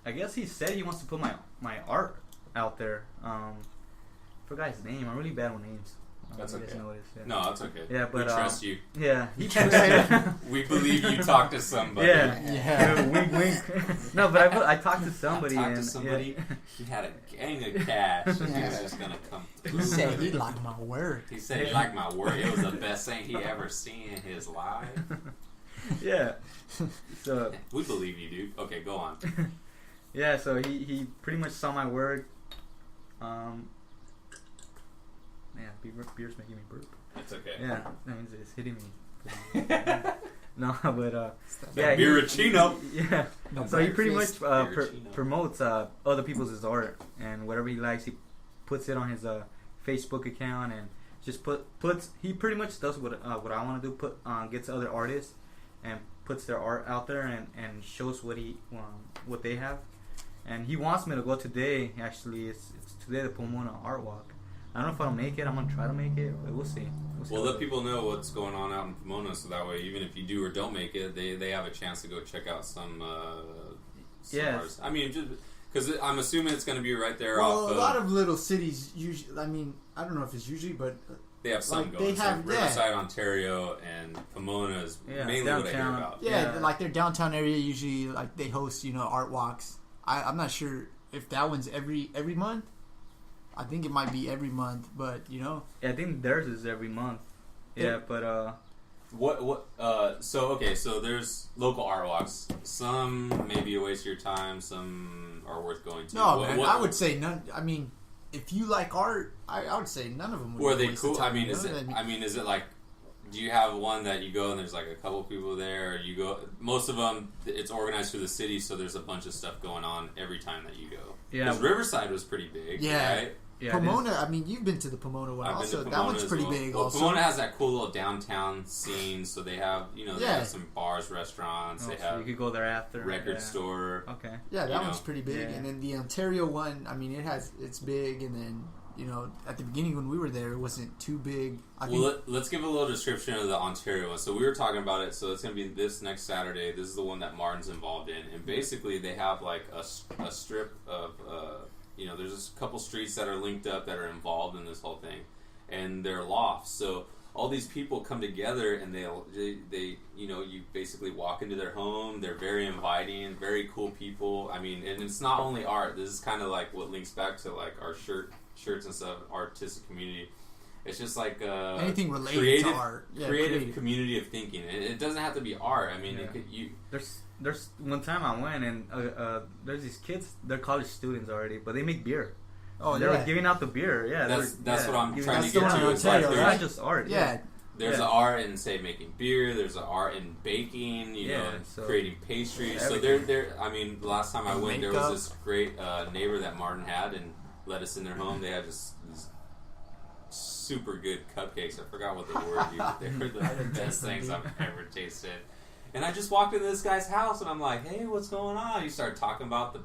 I guess he said he wants to put my art out there. Forgot his name. I'm really bad with names. That's you guys okay. know it is, yeah. No, that's okay. Yeah, but we trust you. Yeah, We trust you. We believe you talked to somebody. Yeah. Wink, wink. No, but I talked to somebody. Talked and, to somebody. Yeah. He had a gang of cash. And he was just gonna come He through. said he liked my work. He said he liked my work. It was the best thing he ever seen in his life. Yeah. So We believe you, dude. Okay, go on. yeah, so he pretty much saw my work. Man, beer's making me burp. It's okay. Yeah, that means it's hitting me. No, but Yeah, Birachino. Yeah. No So he pretty much breakfast. promotes other people's art, and whatever he likes, he puts it on his Facebook account, and just puts. He pretty much does what I want to do. Gets other artists and puts their art out there and shows what they have. And he wants me to go today. Actually, it's today the Pomona Art Walk. I don't know if I'll make it. I'm gonna try to make it, but we'll see. Well, let people know what's going on out in Pomona, so that way, even if you do or don't make it, they have a chance to go check out some artists. I mean, just because I'm assuming it's going to be right there. Well, off a lot of little cities usually. I mean, I don't know if it's usually, but they have some like, going. they have- so Riverside, Ontario, and Pomona is mainly what I hear downtown. about. yeah, like their downtown area usually like they host art walks. I'm not sure if that one's every month. I think it might be every month, but Yeah, I think theirs is every month. Yeah, but So there's local art walks. Some maybe a waste of your time. Some are worth going to. no, man, I would say none. I mean, if you like art, I would say none of them would Were be a they waste of cool? time, I mean, you is know? it? Is it like? Do you have one that you go and there's like a couple people there? Or you go. Most of them, it's organized through the city, so there's a bunch of stuff going on every time that you go. Yeah. Because Riverside was pretty big. Yeah. Right? yeah, Pomona, I mean, you've been to the Pomona one I've been also. to That Pomona one's as pretty well. big Well, also. Pomona has that cool little downtown scene, so they have they Yeah. have some bars, restaurants. Oh, They so have you could go there after. record yeah. store. Okay. Yeah, that you one's know. pretty big. Yeah. And then the Ontario one, I mean, it's big, and then at the beginning when we were there, it wasn't too big. Let's give a little description of the Ontario one. So we were talking about it. So it's going to be this next Saturday. This is the one that Martin's involved in, and basically they have like a strip of there's a couple streets that are linked up that are involved in this whole thing, and they're lofts. So all these people come together, and they you basically walk into their home. They're very inviting, very cool people. I mean, and it's not only art. This is kind of like what links back to like our shirts and stuff, artistic community. It's just like anything related creative, to art. Yeah, creative community of thinking. It doesn't have to be art. I mean, Yeah. There's one time I went and there's these kids. They're college students already, but they make beer. Oh, They yeah. were giving out the beer. Yeah, that's what I'm trying to the get one to. in It's like Ontario, It's there's, not just art. Yeah. there's Yeah. an art in say making beer. There's an art in baking. Yeah, so creating pastries. So everything. they're. I mean, the last time I went, there Makeup. was this great neighbor that Martin had and let us in their home. They had just these super good cupcakes. I forgot what they were, dude. But they were the best things I've ever tasted. And I just walked into this guy's house, and I'm like, "Hey, what's going on?" He started talking about the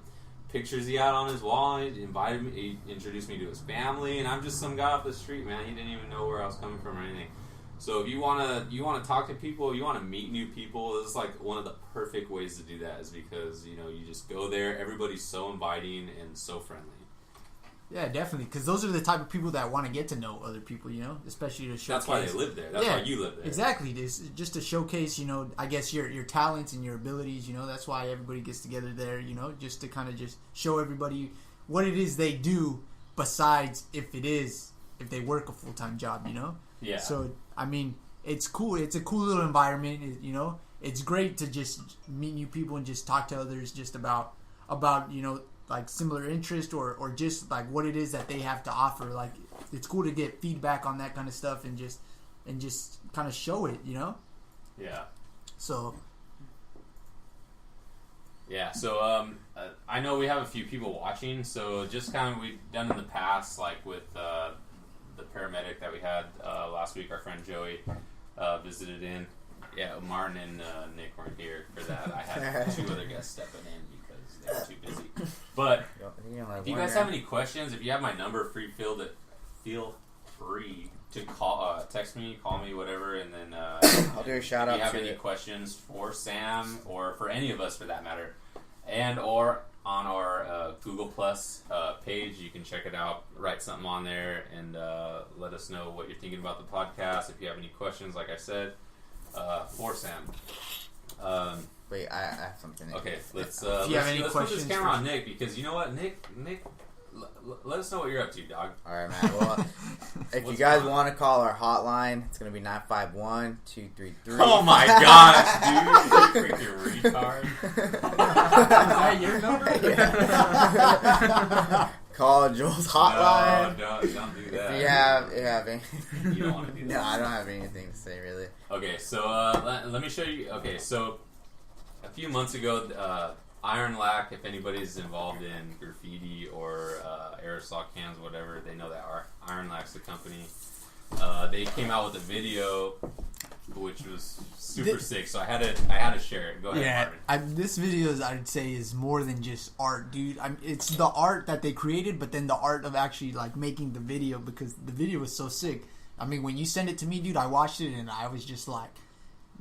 pictures he had on his wall. He invited me. He introduced me to his family, and I'm just some guy off the street, man. He didn't even know where I was coming from or anything. So if you wanna talk to people, you wanna meet new people. This is like one of the perfect ways to do that, is because you just go there. Everybody's so inviting and so friendly. Yeah, definitely. Because those are the type of people that want to get to know other people, especially to showcase. That's why they live there. That's why you live there. Exactly. Just to showcase, I guess your talents and your abilities. That's why everybody gets together there. Just to kind of just show everybody what it is they do. Besides, if they work a full-time job. Yeah. So I mean, it's cool. It's a cool little environment. It's great to just meet new people and just talk to others just about like similar interest or just like what it is that they have to offer. Like it's cool to get feedback on that kind of stuff and just kind of show it, Yeah. So Yeah, so I know we have a few people watching, so just kind of we've done in the past, like with the paramedic that we had last week, our friend Joey visited in. Yeah, Martin and Nick weren't here for that. I had two other guests stepping in because They're too busy. But You're like, if you guys have any questions, if you have my number, feel free to call, text me, call me, whatever, and then I'll do a shout out. If you have to any it. questions for Sam or for any of us for that matter, and or on our Google Plus page, you can check it out, write something on there, and let us know what you're thinking about the podcast. If you have any questions, like I said, for Sam. Wait, I have something. Okay, let's If you have any let's put this questions camera for- on Nick, because you know what, Nick, let us know what you're up to, dog. All right, man. Well, if you What's guys going on? want to call our hotline, it's gonna be 951-233. Oh my gosh, dude! You freaking retard. Is that your number? Call Joel's hotline. No, don't do that. If you have any, You don't want to do that. no, I don't have anything to say really. Okay, so let me show you. Okay, so a few months ago, Iron Lack, if anybody's involved in graffiti or aerosol cans, whatever, they know that Iron Lack's the company. They came out with a video, which was super sick. So I had to share it. Go ahead, Yeah, Marvin. this video is, I'd say, is more than just art, dude. It's the art that they created, but then the art of actually like making the video, because the video was so sick. I mean, when you sent it to me, dude, I watched it and I was just like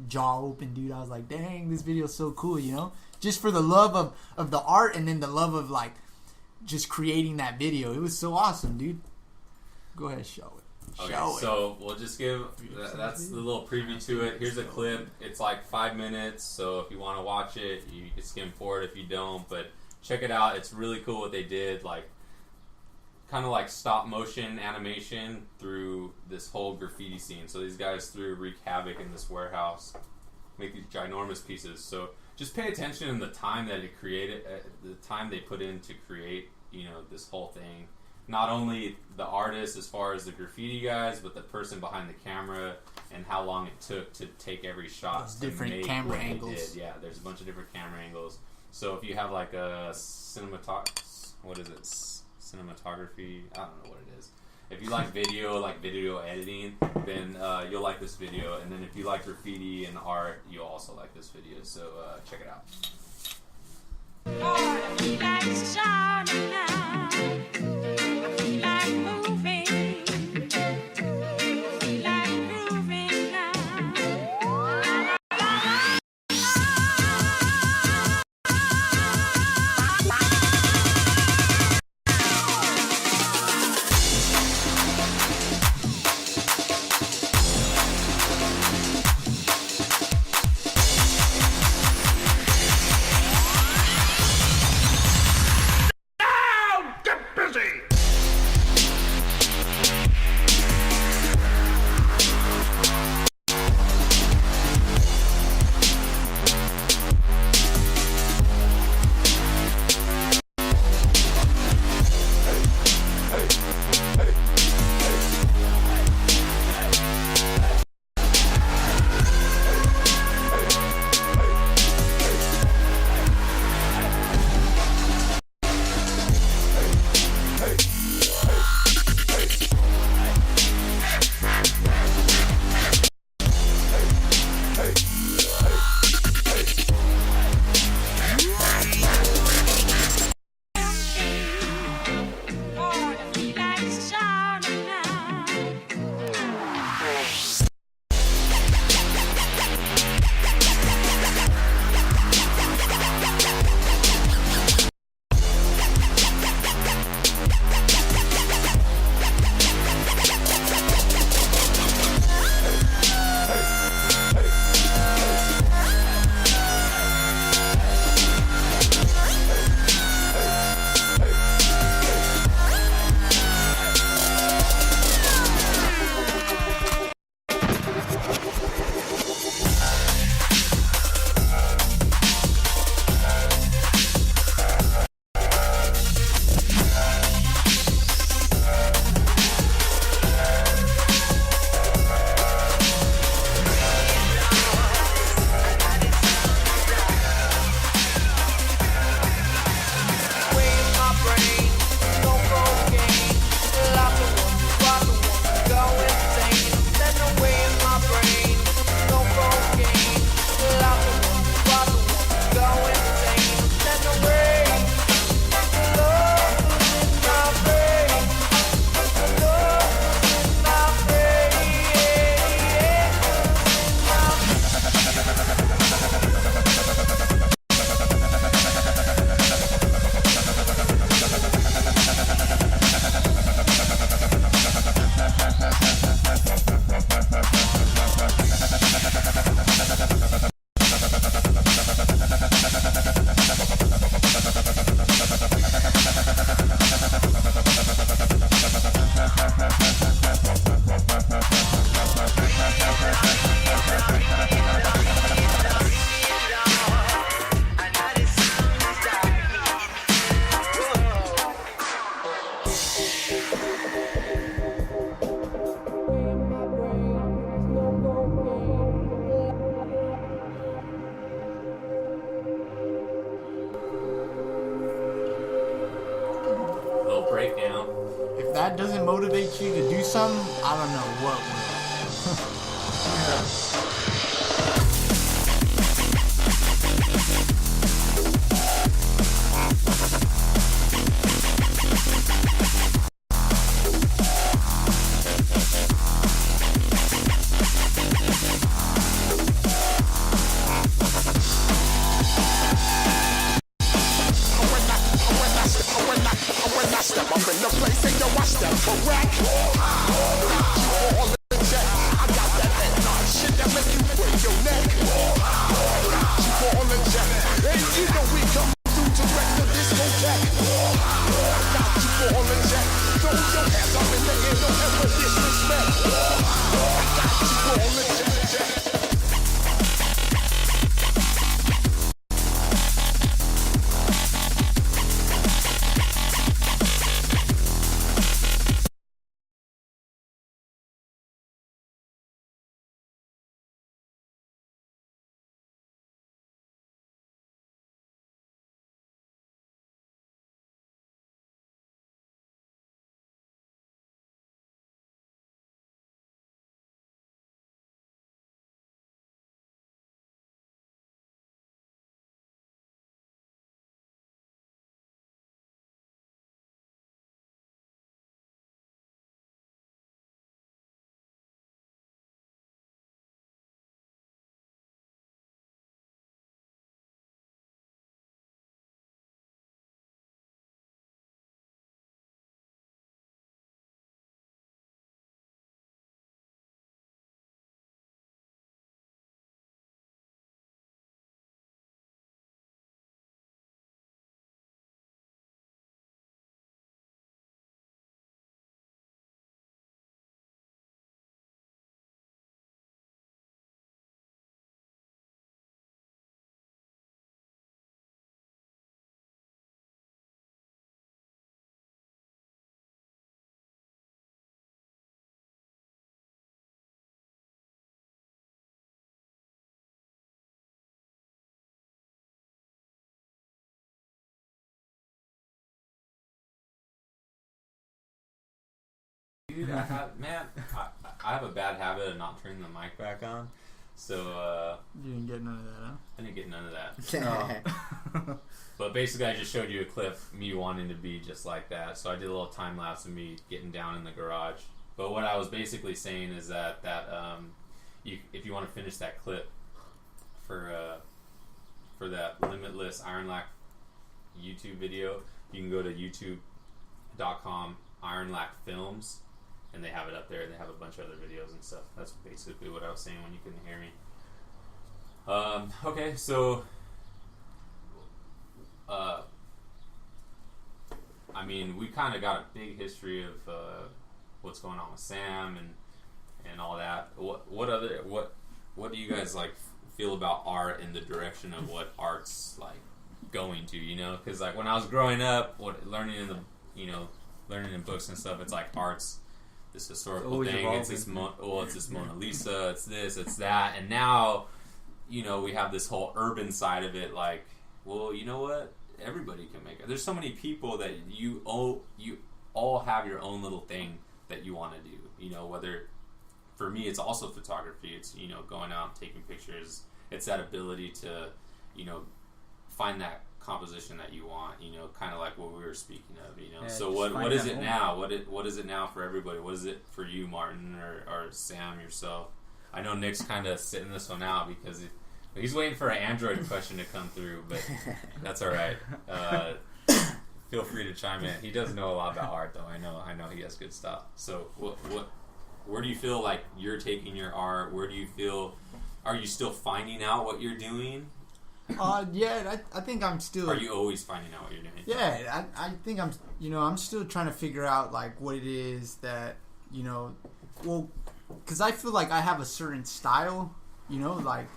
jaw open, dude. I was like, dang, this video is so cool, you know? Just for the love of the art, and then the love of like just creating that video. It was so awesome, dude. Go ahead, show it. Okay, Show it. so we'll just give that's the little preview to it. Here's a clip. It's like 5 minutes, so if you want to watch it, you can skim forward if you don't. But check it out. It's really cool what they did. Like kind of like stop motion animation through this whole graffiti scene. So these guys wreak havoc in this warehouse, make these ginormous pieces. So just pay attention in the time that it created, the time they put in to create, this whole thing. Not only the artist as far as the graffiti guys, but the person behind the camera and how long it took to take every shot. Those to different make camera what they angles. did. Yeah, there's a bunch of different camera angles. So if you have like a cinematography, I don't know what it is. If you like video editing, then you'll like this video. And then if you like graffiti and art, you'll also like this video. So check it out. I feel like shouting now. I feel like moving. I feel like grooving now. that doesn't motivate you to do something, I don't know what Dude, I have a bad habit of not turning the mic back on. So, you didn't get none of that, huh? I didn't get none of that. But basically, I just showed you a clip, me wanting to be just like that. So I did a little time lapse of me getting down in the garage. But what I was basically saying is that if you want to finish that clip for that Limitless Iron Lack YouTube video, you can go to youtube.com Iron Lack Films, and they have it up there. They have a bunch of other videos and stuff. That's basically what I was saying when you couldn't hear me. Okay, so I mean, we kind of got a big history of what's going on with Sam and all that. What do you guys like feel about art and the direction of what art's like going to? You know, because like when I was growing up, learning in books and stuff, it's like art's this historical thing. It's this it's this Mona Lisa. It's this. It's that. And now, you know, we have this whole urban side of it. Like, well, you know what? Everybody can make it. There's so many people that you all have your own little thing that you want to do. You know, whether for me it's also photography. It's, you know, going out and taking pictures. It's that ability to, you know, find that composition that you want. You know, kind of like what we were speaking of. You know, yeah, so what is it now? What is it now for everybody? What is it for you, Martin, or Sam yourself? I know Nick's kind of sitting this one out because he's waiting for an Android question to come through, but that's all right. Feel free to chime in. He does know a lot about art, though. I know he has good stuff. So, where do you feel like you're taking your art? Where do you feel? Are you still finding out what you're doing? Yeah, I think I'm still. Are you always finding out what you're doing? Yeah, I think I'm still trying to figure out like what it is that, you know, well, because I feel like I have a certain style, you know, like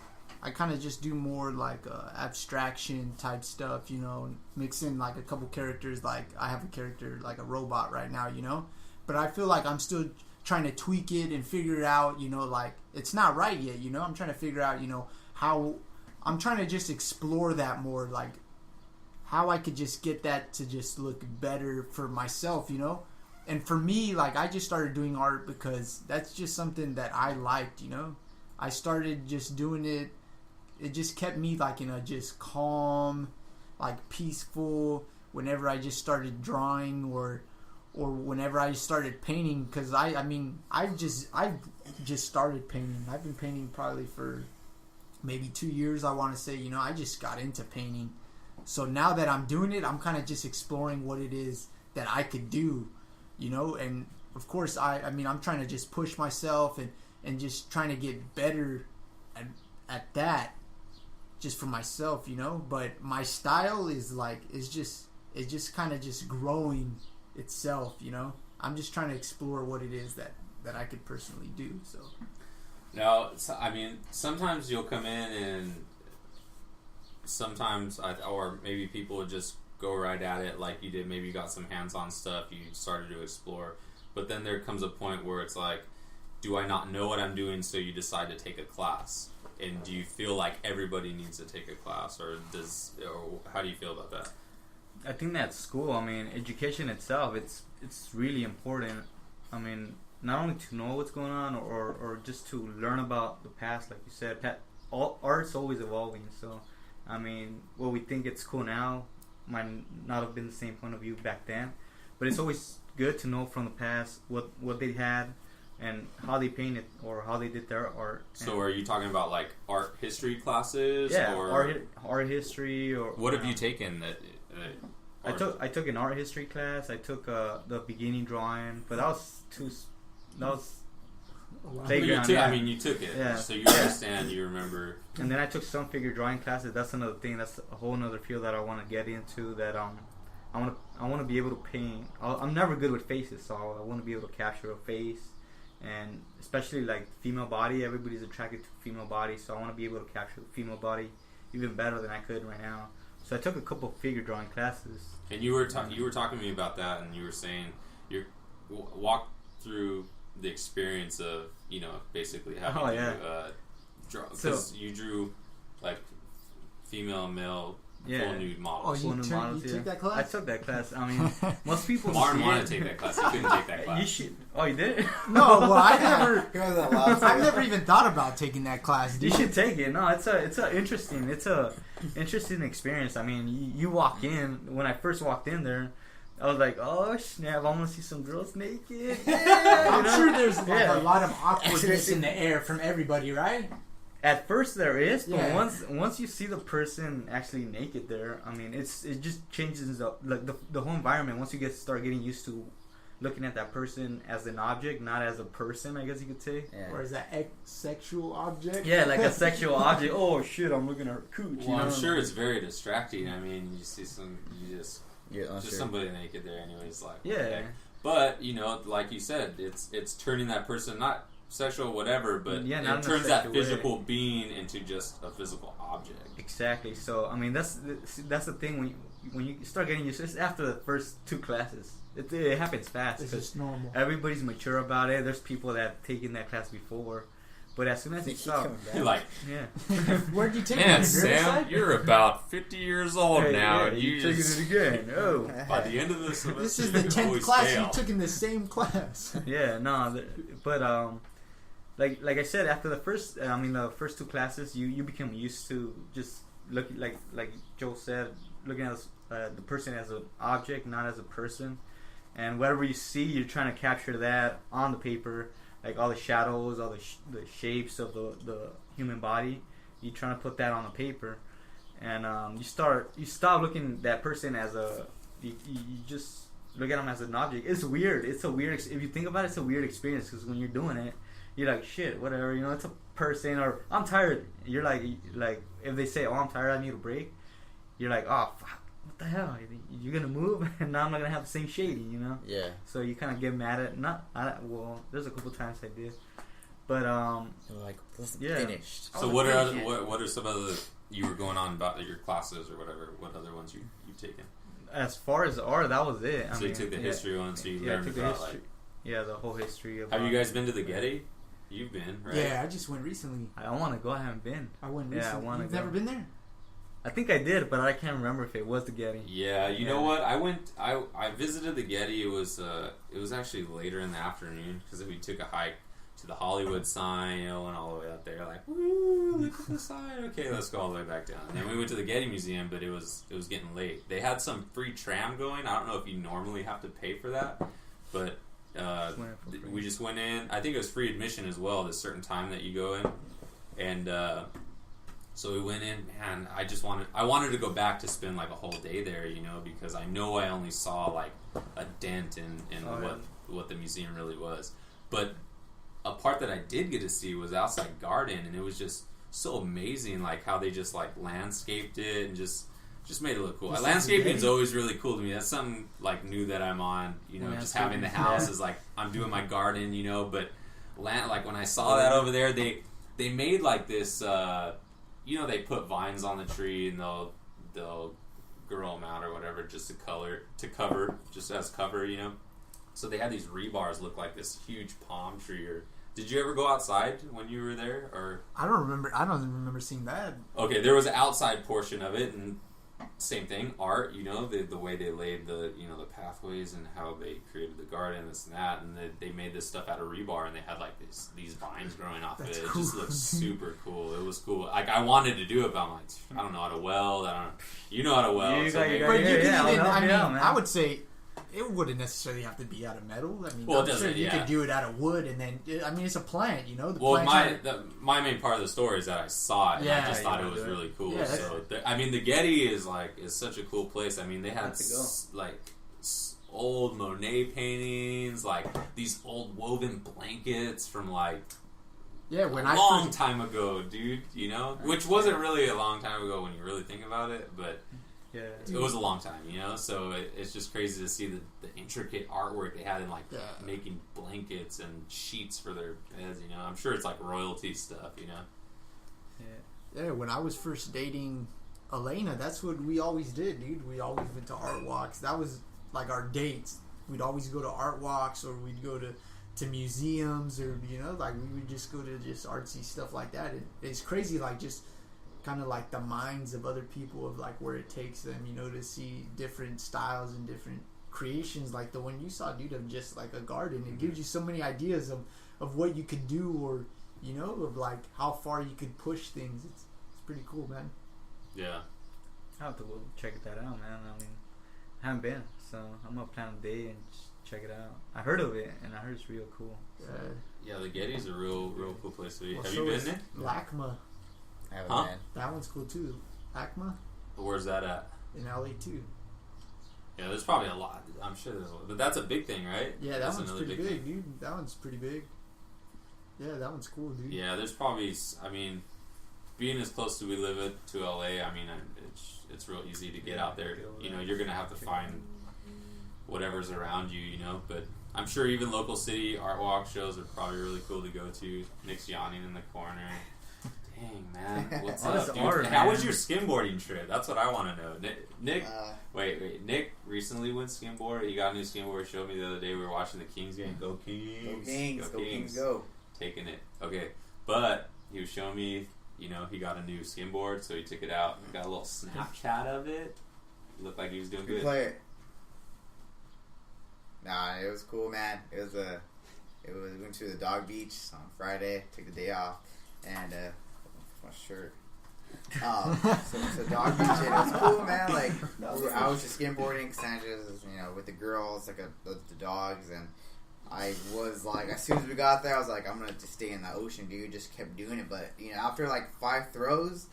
I kind of just do more like abstraction type stuff, you know, mix in like a couple characters. Like I have a character like a robot right now, you know, but I feel like I'm still trying to tweak it and figure it out, you know, like it's not right yet, you know. I'm trying to figure out, you know, how I'm trying to just explore that more, like how I could just get that to just look better for myself, you know. and for me, like, I just started doing art because that's just something that I liked, you know. I started just doing it. It just kept me like in a just calm, like peaceful. Whenever I just started drawing or whenever I started painting, because I've just started painting. I've been painting probably for maybe 2 years. I want to say, you know, I just got into painting. So now that I'm doing it, I'm kind of just exploring what it is that I could do, you know. And of course, I'm trying to just push myself and just trying to get better at that, just for myself, you know. But my style is just kind of just growing itself, you know. I'm just trying to explore what it is that I could personally do. So now, I mean, sometimes you'll come in and sometimes or maybe people would just go right at it like you did. Maybe you got some hands-on stuff you started to explore, but then there comes a point where it's like, do I not know what I'm doing? So you decide to take a class. And do you feel like everybody needs to take a class, or how do you feel about that? I think that's school. I mean, education itself, it's really important. I mean, not only to know what's going on or just to learn about the past, like you said. Art's always evolving. So, I mean, what we think it's cool now might not have been the same point of view back then. But it's always good to know from the past what they had and how they painted or how they did their art. So are you talking about like art history classes? Yeah, or art history. Or what have you taken that... I took an art history class. I took the beginning drawing, but that was playground. You took it, yeah. So you understand, you remember. And then I took some figure drawing classes. That's another thing. That's a whole other field that I want to get into. That I want to be able to paint. I'm never good with faces, so I want to be able to capture a face, and especially like female body. Everybody's attracted to female body, so I want to be able to capture the female body even better than I could right now. So I took a couple figure drawing classes. And you were talking to me about that, and you were saying walk through the experience of, you know, basically having to draw, because you drew like female and male full nude models. Oh, you took that class? I took that class. I mean, most people. Martin wanted to take that class. He couldn't take that class. You should. Oh, you did? No, well, I've never even thought about taking that class. Dude. You should take it. No, it's a interesting experience. I mean, you walk in. When I first walked in there, I was like, oh snap! I want to see some girls naked. Yeah, I'm sure there's like a lot of awkwardness in the air from everybody, right? At first there is, but once you see the person actually naked there, I mean, it just changes the whole environment. Once you start getting used to looking at that person as an object, not as a person, I guess you could say. Yeah. Or as a sexual object. Yeah, like a sexual object. Oh shit, I'm looking at her cooch. Well, I'm sure it's very distracting. I mean, you see somebody naked there, anyways. Like, yeah. Okay. But you know, like you said, it's turning that person not sexual, whatever, but it turns that physical being into just a physical object. Exactly. So I mean, that's the thing when you start getting used to it, after the first 2 classes. It happens fast. It's just normal. Everybody's mature about it. There's people that have taken that class before. But as soon as you stop, like, yeah. Where'd you take it? Man, Sam, you're about 50 years old now, and you're taking it again. Oh, by the end of this semester, this is the 10th class you took in the same class. Yeah, no, but like I said, after the first 2 classes, you become used to just looking like Joe said, looking at the person as an object, not as a person. And whatever you see, you're trying to capture that on the paper, like all the shadows, all the shapes of the human body. You're trying to put that on the paper, and you stop looking at that person as you just look at them as an object. It's weird. It's a weird. If you think about it, it's a weird experience because when you're doing it, you're like, shit, whatever. You know, it's a person, or I'm tired. You're like if they say, oh, I'm tired, I need a break. You're like, oh, fuck. What the hell? You're gonna move, and now I'm not gonna have the same shading, you know? Yeah. So you kind of get mad at there's a couple times I did, but like, finished. So what are some other you were going on about your classes or whatever? What other ones you've taken? As far as art, that was it. So you took the history one, so you learned about history. The whole history of. Have you guys been to the Getty? You've been, right? Yeah, I just went recently. I want to go. I haven't been. I went recently. I want to. You've never been there? I think I did, but I can't remember if it was the Getty. Yeah, you know what? I visited the Getty. It was actually later in the afternoon because we took a hike to the Hollywood sign, you know, went all the way up there, like, woo, look at the sign. Okay, let's go all the way back down. And then we went to the Getty Museum, but it was getting late. They had some free tram going. I don't know if you normally have to pay for that, but we just went in. I think it was free admission as well at a certain time that you go in, and so we went in. Man, I wanted to go back to spend like a whole day there, you know, because I know I only saw like a dent in what the museum really was. But a part that I did get to see was outside garden, and it was just so amazing, like how they just like landscaped it and just made it look cool. Landscaping is always really cool to me. That's something like new that I'm on, you know, just having the house is like I'm doing my garden, you know. But like when I saw that over there, they made like this, you know, they put vines on the tree and they'll grow them out or whatever just to cover, just as cover, you know. So they had these rebars look like this huge palm tree. Or did you ever go outside when you were there? Or I don't remember seeing that. Okay, there was an outside portion of it, and same thing, art. You know, the way they laid the the pathways and how they created the garden, this and that, and they made this stuff out of rebar, and they had like these vines growing off of it. Cool. It just looked super cool. It was cool. Like I wanted to do it, but I'm like, I don't know how to weld. I don't know. You know how to weld. I would say. It wouldn't necessarily have to be out of metal. I mean, I'm sure you could do it out of wood, and then it's a plant, you know. My main part of the story is that I saw it, and I just thought it was really cool. Yeah, so the Getty is such a cool place. I mean, they had old Monet paintings, like these old woven blankets from long time ago, dude. You know, which wasn't really a long time ago when you really think about it, but. Yeah. It was a long time, you know, so it's just crazy to see the intricate artwork they had in making blankets and sheets for their beds, you know. I'm sure it's like royalty stuff, you know. Yeah, when I was first dating Elena, that's what we always did, dude. We always went to art walks. That was like our dates. We'd always go to art walks, or we'd go to museums, or, you know, like we would just go to just artsy stuff like that. It's crazy, like just kind of like the minds of other people of like where it takes them, you know, to see different styles and different creations like the one you saw, dude, of just like a garden. It gives you so many ideas of what you could do, or, you know, of like how far you could push things. It's pretty cool, man. Yeah. I'll have to go check that out, man. I mean, I haven't been, so I'm gonna plan a day and check it out. I heard of it, and I heard it's real cool. Yeah, the Getty's a real cool place to be. Have you been there? LACMA. Huh? That one's cool too. ACMA. Where's that at? In LA too. Yeah, there's probably a lot. I'm sure there's a lot. But that's a big thing, right? Yeah, that's one's pretty big, dude. That one's pretty big. Yeah, that one's cool, dude. Yeah, there's probably, I mean, being as close as we live to LA, I mean, it's real easy to get out there. You know, you're going to have to find whatever's around you, you know. But I'm sure even local city art walk shows are probably really cool to go to. Nick's yawning in the corner. Dang, man. What's up, dude? Art, how was your skimboarding trip? That's what I want to know. Nick, wait. Nick recently went skimboard. He got a new skimboard. He showed me the other day. We were watching the Kings game. Go Kings. Go Kings. Go. Taking it. Okay. But he was showing me, you know, he got a new skimboard, so he took it out and got a little Snapchat of it. Looked like he was doing good. Play it. Nah, it was cool, man. We went to the dog beach on Friday. Took the day off, and my shirt. So dog beach, and it was cool, man. Like I was just skimboarding, Sandra's, you know, with the girls, like the dogs, and I was like, as soon as we got there, I was like, I'm gonna just stay in the ocean, dude. Just kept doing it, but you know, after like 5 throws,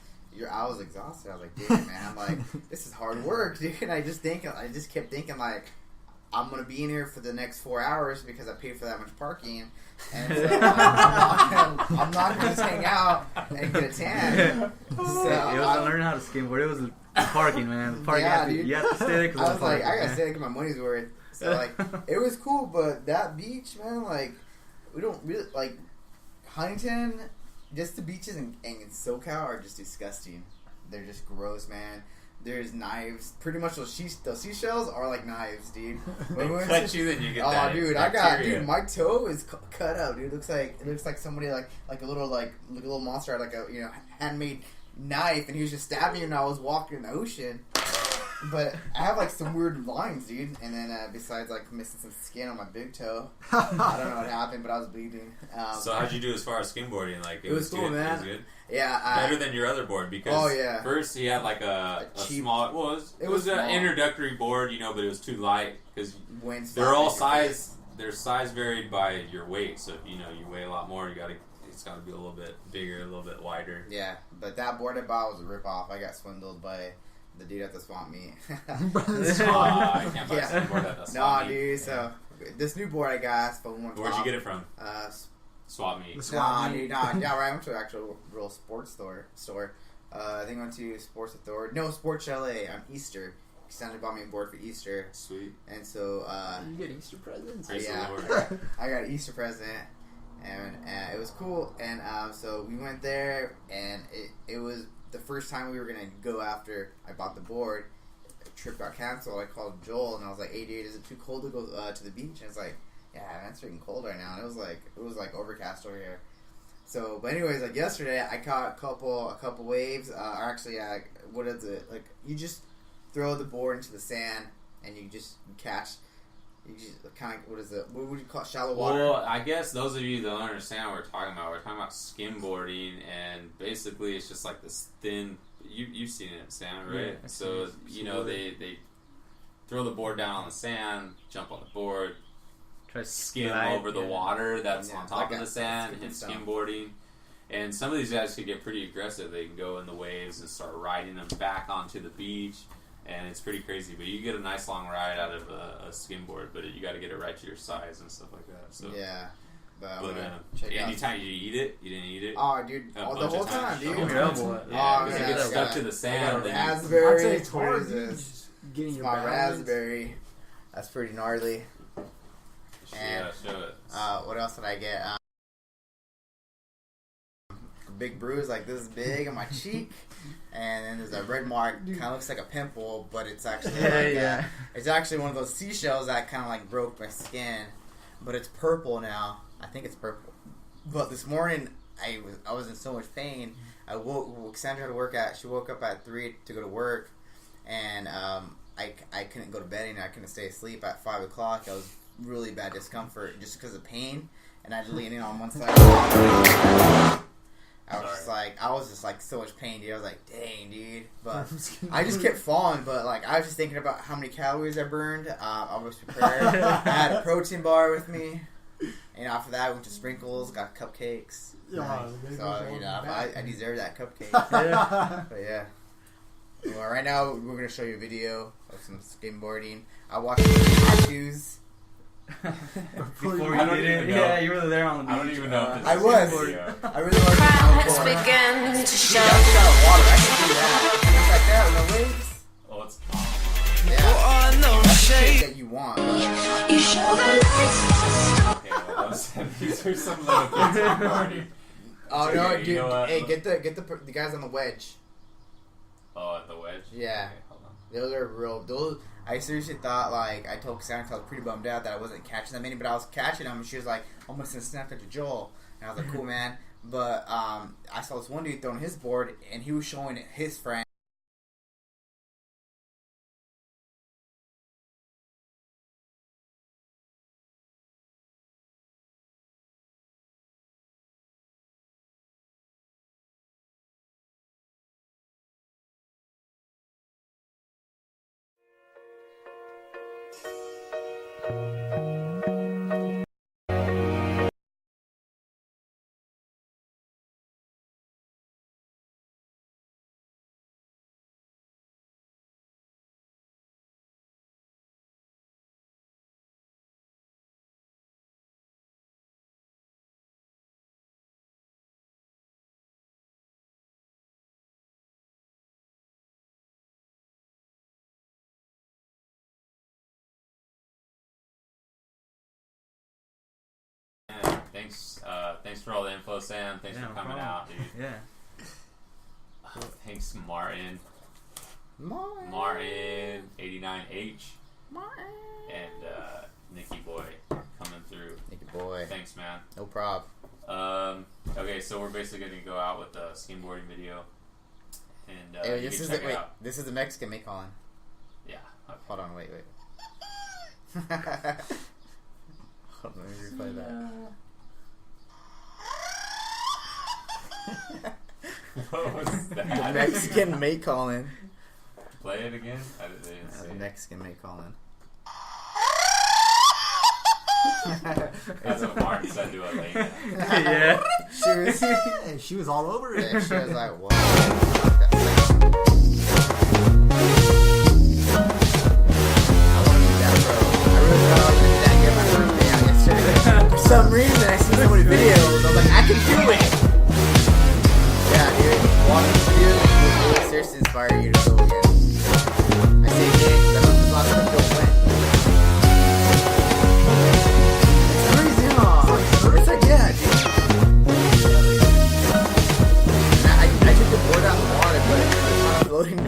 I was exhausted. I was like, damn, man, I'm like, this is hard work, dude. And I just kept thinking like, I'm going to be in here for the next 4 hours because I paid for that much parking. And so I'm not going to just hang out and get a tan. So it was learning how to skateboard. It was parking, man. Parking, you have to stay there because I was like, I got to stay there to get my money's worth. So, like, it was cool, but that beach, man, like, we don't really, like, Huntington, just the beaches in SoCal are just disgusting. They're just gross, man. There's knives. Pretty much those seashells are like knives, dude. When we cut you, then you get that. Oh, dude, bacteria. My toe is cut out, dude. It looks like somebody like a little monster had like a handmade knife, and he was just stabbing me, and I was walking in the ocean. But I have like some weird lines, dude. And then besides like missing some skin on my big toe, I don't know what happened, but I was bleeding. So how'd you do as far as skimboarding? Like it was cool, good? man. It was good. Yeah, Better than your other board because first he had like a cheap, small. Well, it was an introductory board, but it was too light because they're all size. Their size varied by your weight, so if you weigh a lot more, it's got to be a little bit bigger, a little bit wider. Yeah, but that board I bought was a ripoff. I got swindled by the dude at the swamp meet. I can't buy a board at the swamp meet. Dude. So this new board I got, where'd you get it from? Swap meet. Dude, right. I went to an actual real sports store. I think I went to Sports Authority. No, Sports Chalet on Easter. Santa bought me a board for Easter. Sweet. And so you get Easter presents. Yeah, I got an Easter present, and it was cool. And so we went there, and it was the first time we were gonna go after I bought the board. The trip got canceled. I called Joel, and I was like, "Hey, dude, is it too cold to go to the beach?" And it's like, "Yeah, man, it's freaking cold right now." And it was like overcast over here. So, but anyways, like yesterday, I caught a couple waves. Or actually, what is it? Like you just throw the board into the sand and you just catch. You just kind of what would you call it? Shallow water? Well, I guess those of you that don't understand what we're talking about skimboarding, and basically it's just like this thin. You've seen it, Sam, right? Yeah, so they throw the board down on the sand, jump on the board, try to skim over the water that's on top of the sand, and skimboarding. And some of these guys could get pretty aggressive. They can go in the waves and start riding them back onto the beach. And it's pretty crazy, but you get a nice long ride out of a skimboard, but you got to get it right to your size and stuff like that. So yeah, but anytime you eat it, you didn't eat it. Oh, dude, the whole time, dude. It gets stuck to the sand. Raspberry. I'd say it's hard, dude. Just getting your my balance. raspberry. That's pretty gnarly. And show it. what else did I get? Big bruise like this big on my cheek, and then there's a red mark. Kind of looks like a pimple, but it's actually it's actually one of those seashells that kind of like broke my skin, but it's purple now. I think it's purple. But this morning I was in so much pain. I woke Sandra to work at. She woke up at 3 to go to work, and I couldn't go to bed and I couldn't stay asleep at 5 o'clock. I was really bad discomfort just because of pain, and I had to lean in on one side. I was just like so much pain, dude. I was like, dang, dude. But I just kept falling. But like, I was just thinking about how many calories I burned. I was prepared. I had a protein bar with me, and after that, I went to Sprinkles, got cupcakes. Yeah, so I deserve that cupcake. But yeah. Well, right now we're gonna show you a video of some skateboarding. I watched the shoes. Before you did it, yeah, you were there on the beach. I don't even know if this I is was. video. I really was. Crowds began to show. Water. I can do that. Just like that, no waves. Oh, it's Yeah. That's the shape that you want. You show the lights. okay, these are some little kids party. Oh Okay, no, you dude! know what? Hey, get the guys on the wedge. Oh, at the wedge. Yeah. Okay, hold on. Those are real. Those I seriously thought like I told Cassandra I was pretty bummed out that I wasn't catching that many, but I was catching them, and she was like almost snapped into Joel, and I was like, cool, man. But I saw this one dude throwing his board, and he was showing his friend. Thanks for all the info, Sam. Thanks for coming out, dude. Yeah. Thanks, Martin. Martin, 89H. Martin. And Nicky Boy coming through. Nicky Boy. Thanks, man. No prob. Okay, so we're basically going to go out with a skimboarding video. Hey, you this can is check the it wait. out. This is the Mexican make calling. Yeah. Okay. Hold on, wait. Hold on, let me replay that. What was The that? Mexican mate calling. Play it again. I didn't see The it. Mexican mate calling. That's what Martin said to Elena. Yeah. She was. Hey, she was all over it. Yeah, she was like, what? For some reason, I see so many videos. I was like, I can do it. Yeah, dude. Watching these videos will seriously inspire you to go again. I say again, because I know there's a lot of stuff don't win. It's crazy, huh? It's like, yeah, dude. I took the board out of the water, but it's not floating